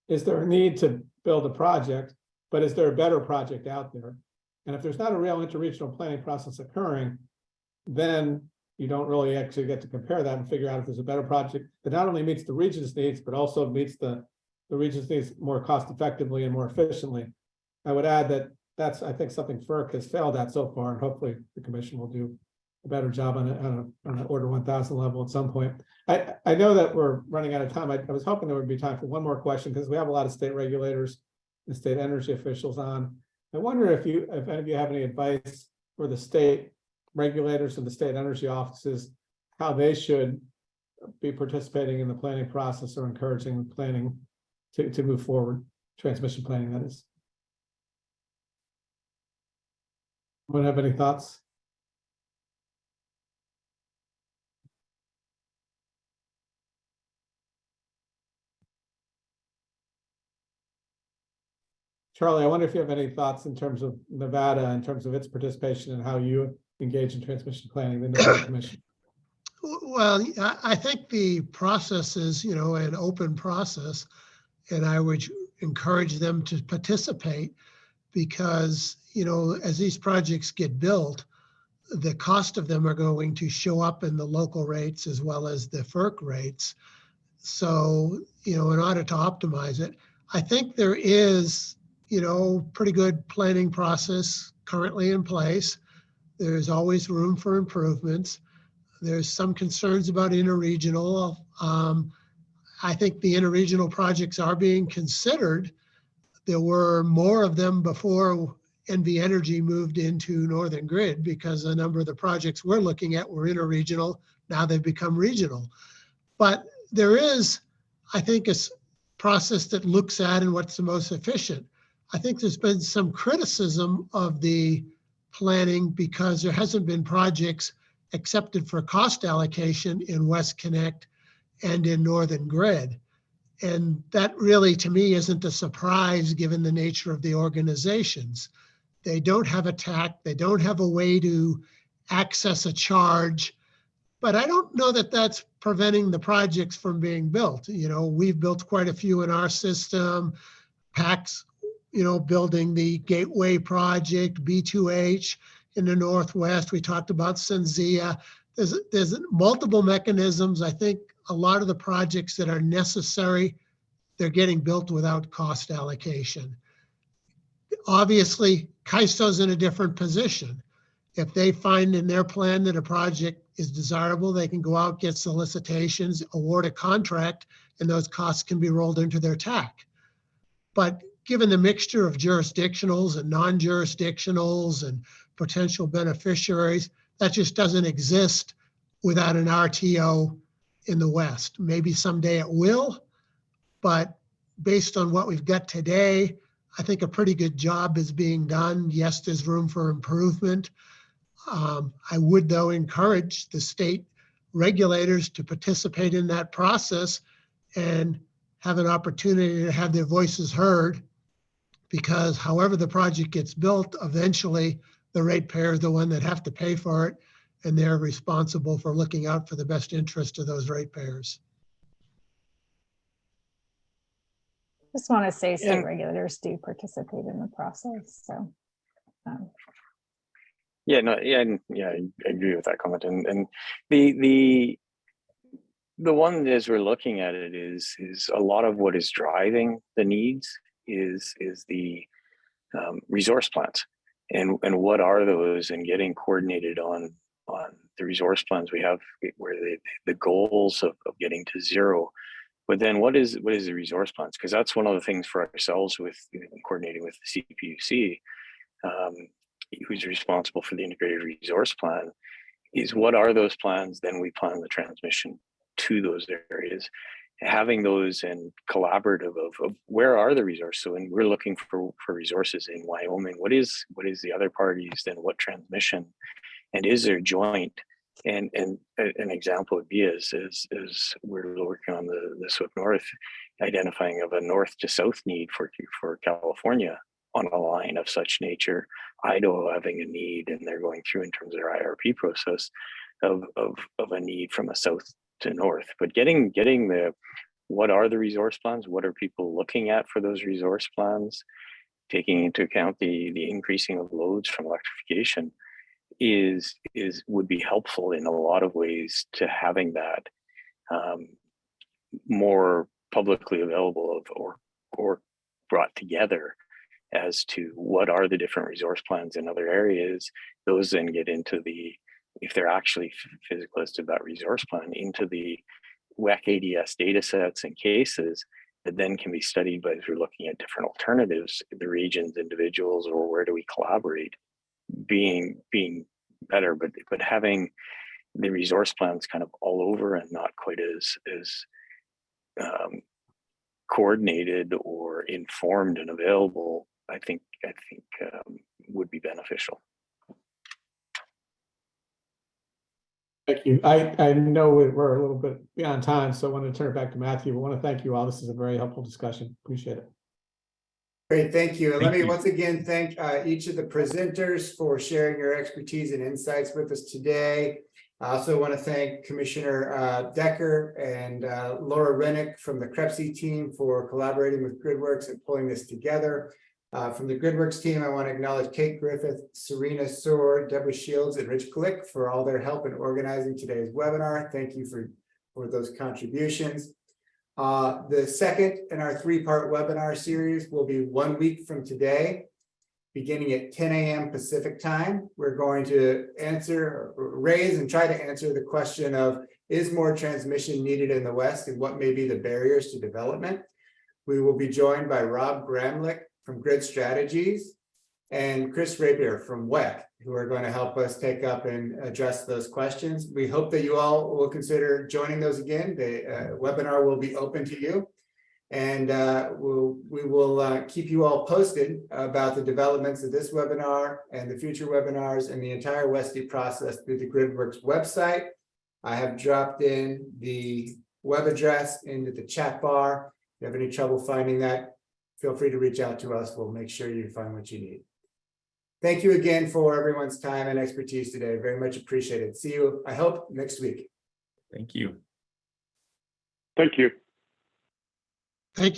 is there a need to build a project, but is there a better project out there? And if there's not a real interregional planning process occurring, then you don't really actually get to compare that and figure out if there's a better project that not only meets the region's needs, but also meets the region's needs more cost effectively and more efficiently. I would add that that's, I think, something FERC has failed at so far, and hopefully the commission will do a better job on an order 1000 level at some point. I know that we're running out of time. I was hoping there would be time for one more question, because we have a lot of state regulators and state energy officials on. I wonder if any of you have any advice for the state regulators and the state energy offices, how they should be participating in the planning process or encouraging planning to move forward, transmission planning, that is. Anyone have any thoughts? Charlie, I wonder if you have any thoughts in terms of Nevada, in terms of its participation and how you engage in transmission planning, the Nevada Commission.
Well, I think the process is, an open process, and I would encourage them to participate because, as these projects get built, the cost of them are going to show up in the local rates as well as the FERC rates. So, in order to optimize it, I think there is, pretty good planning process currently in place. There's always room for improvements. There's some concerns about interregional. I think the interregional projects are being considered. There were more of them before NV Energy moved into Northern Grid, because a number of the projects we're looking at were interregional. Now they've become regional. But there is, I think, a process that looks at and what's the most efficient. I think there's been some criticism of the planning because there hasn't been projects accepted for cost allocation in West Connect and in Northern Grid. And that really, to me, isn't a surprise given the nature of the organizations. They don't have a TAC, they don't have a way to access a charge, but I don't know that that's preventing the projects from being built. We've built quite a few in our system, PACs, building the Gateway project, B2H in the Northwest. We talked about Senzia. There's multiple mechanisms. I think a lot of the projects that are necessary, they're getting built without cost allocation. Obviously, CAISO's in a different position. If they find in their plan that a project is desirable, they can go out, get solicitations, award a contract, and those costs can be rolled into their TAC. But given the mixture of jurisdictionals and non-jurisdictionals and potential beneficiaries, that just doesn't exist without an RTO in the West. Maybe someday it will, but based on what we've got today, I think a pretty good job is being done. Yes, there's room for improvement. I would, though, encourage the state regulators to participate in that process and have an opportunity to have their voices heard, because however the project gets built, eventually the ratepayer is the one that have to pay for it, and they're responsible for looking out for the best interest of those ratepayers.
Just want to say state
And-
regulators do participate in the process. So,
I agree with that comment. And the one as we're looking at it is a lot of what is driving the needs is the resource plans, and what are those, and getting coordinated on the resource plans we have, where the goals of getting to zero. But then what is the resource plans? Because that's one of the things for ourselves with coordinating with the CPUC, who's responsible for the integrated resource plan, is what are those plans? Then we plan the transmission to those areas, having those and collaborative of where are the resources. So when we're looking for resources in Wyoming, what is the other parties, then what transmission, and is there joint? And an example would be is we're working on the SWIP North, identifying of a north to south need for California on a line of such nature, Idaho having a need, and they're going through in terms of their IRP process of a need from a south to north. But getting the, what are the resource plans? What are people looking at for those resource plans? Taking into account the increasing of loads from electrification would be helpful in a lot of ways to having that more publicly available or brought together as to what are the different resource plans in other areas. Those then get into the, if they're actually physical as to that resource plan, into the WEC ADS data sets and cases that then can be studied by, as we're looking at different alternatives, the regions, individuals, or where do we collaborate, being better, but having the resource plans kind of all over and not quite as coordinated or informed and available, I think would be beneficial.
Thank you. I know we're a little bit beyond time, so I want to turn it back to Matthew. I want to thank you all. This is a very helpful discussion. Appreciate it.
Great, thank you. And let
Thank
me
you.
once again thank each of the presenters for sharing your expertise and insights with us today. I also want to thank Commissioner Decker and Laura Rennick from the CREPSI team for collaborating with GridWorks and pulling this together. From the GridWorks team, I want to acknowledge Kate Griffith, Serena Soar, Deborah Shields, and Rich Glick for all their help in organizing today's webinar. Thank you for those contributions. The second in our three-part webinar series will be 1 week from today, beginning at 10 a.m. Pacific time. We're going to raise and try to answer the question of, is more transmission needed in the West, and what may be the barriers to development? We will be joined by Rob Gramlich from Grid Strategies and Chris Rapier from WEC, who are going to help us take up and address those questions. We hope that you all will consider joining those again. The webinar will be open to you. And we will keep you all posted about the developments of this webinar and the future webinars and the entire WSTI process through the GridWorks website. I have dropped in the web address into the chat bar. If you have any trouble finding that, feel free to reach out to us. We'll make sure you find what you need. Thank you again for everyone's time and expertise today. Very much appreciated. See you, I hope, next week.
Thank you.
Thank you.
Thank you.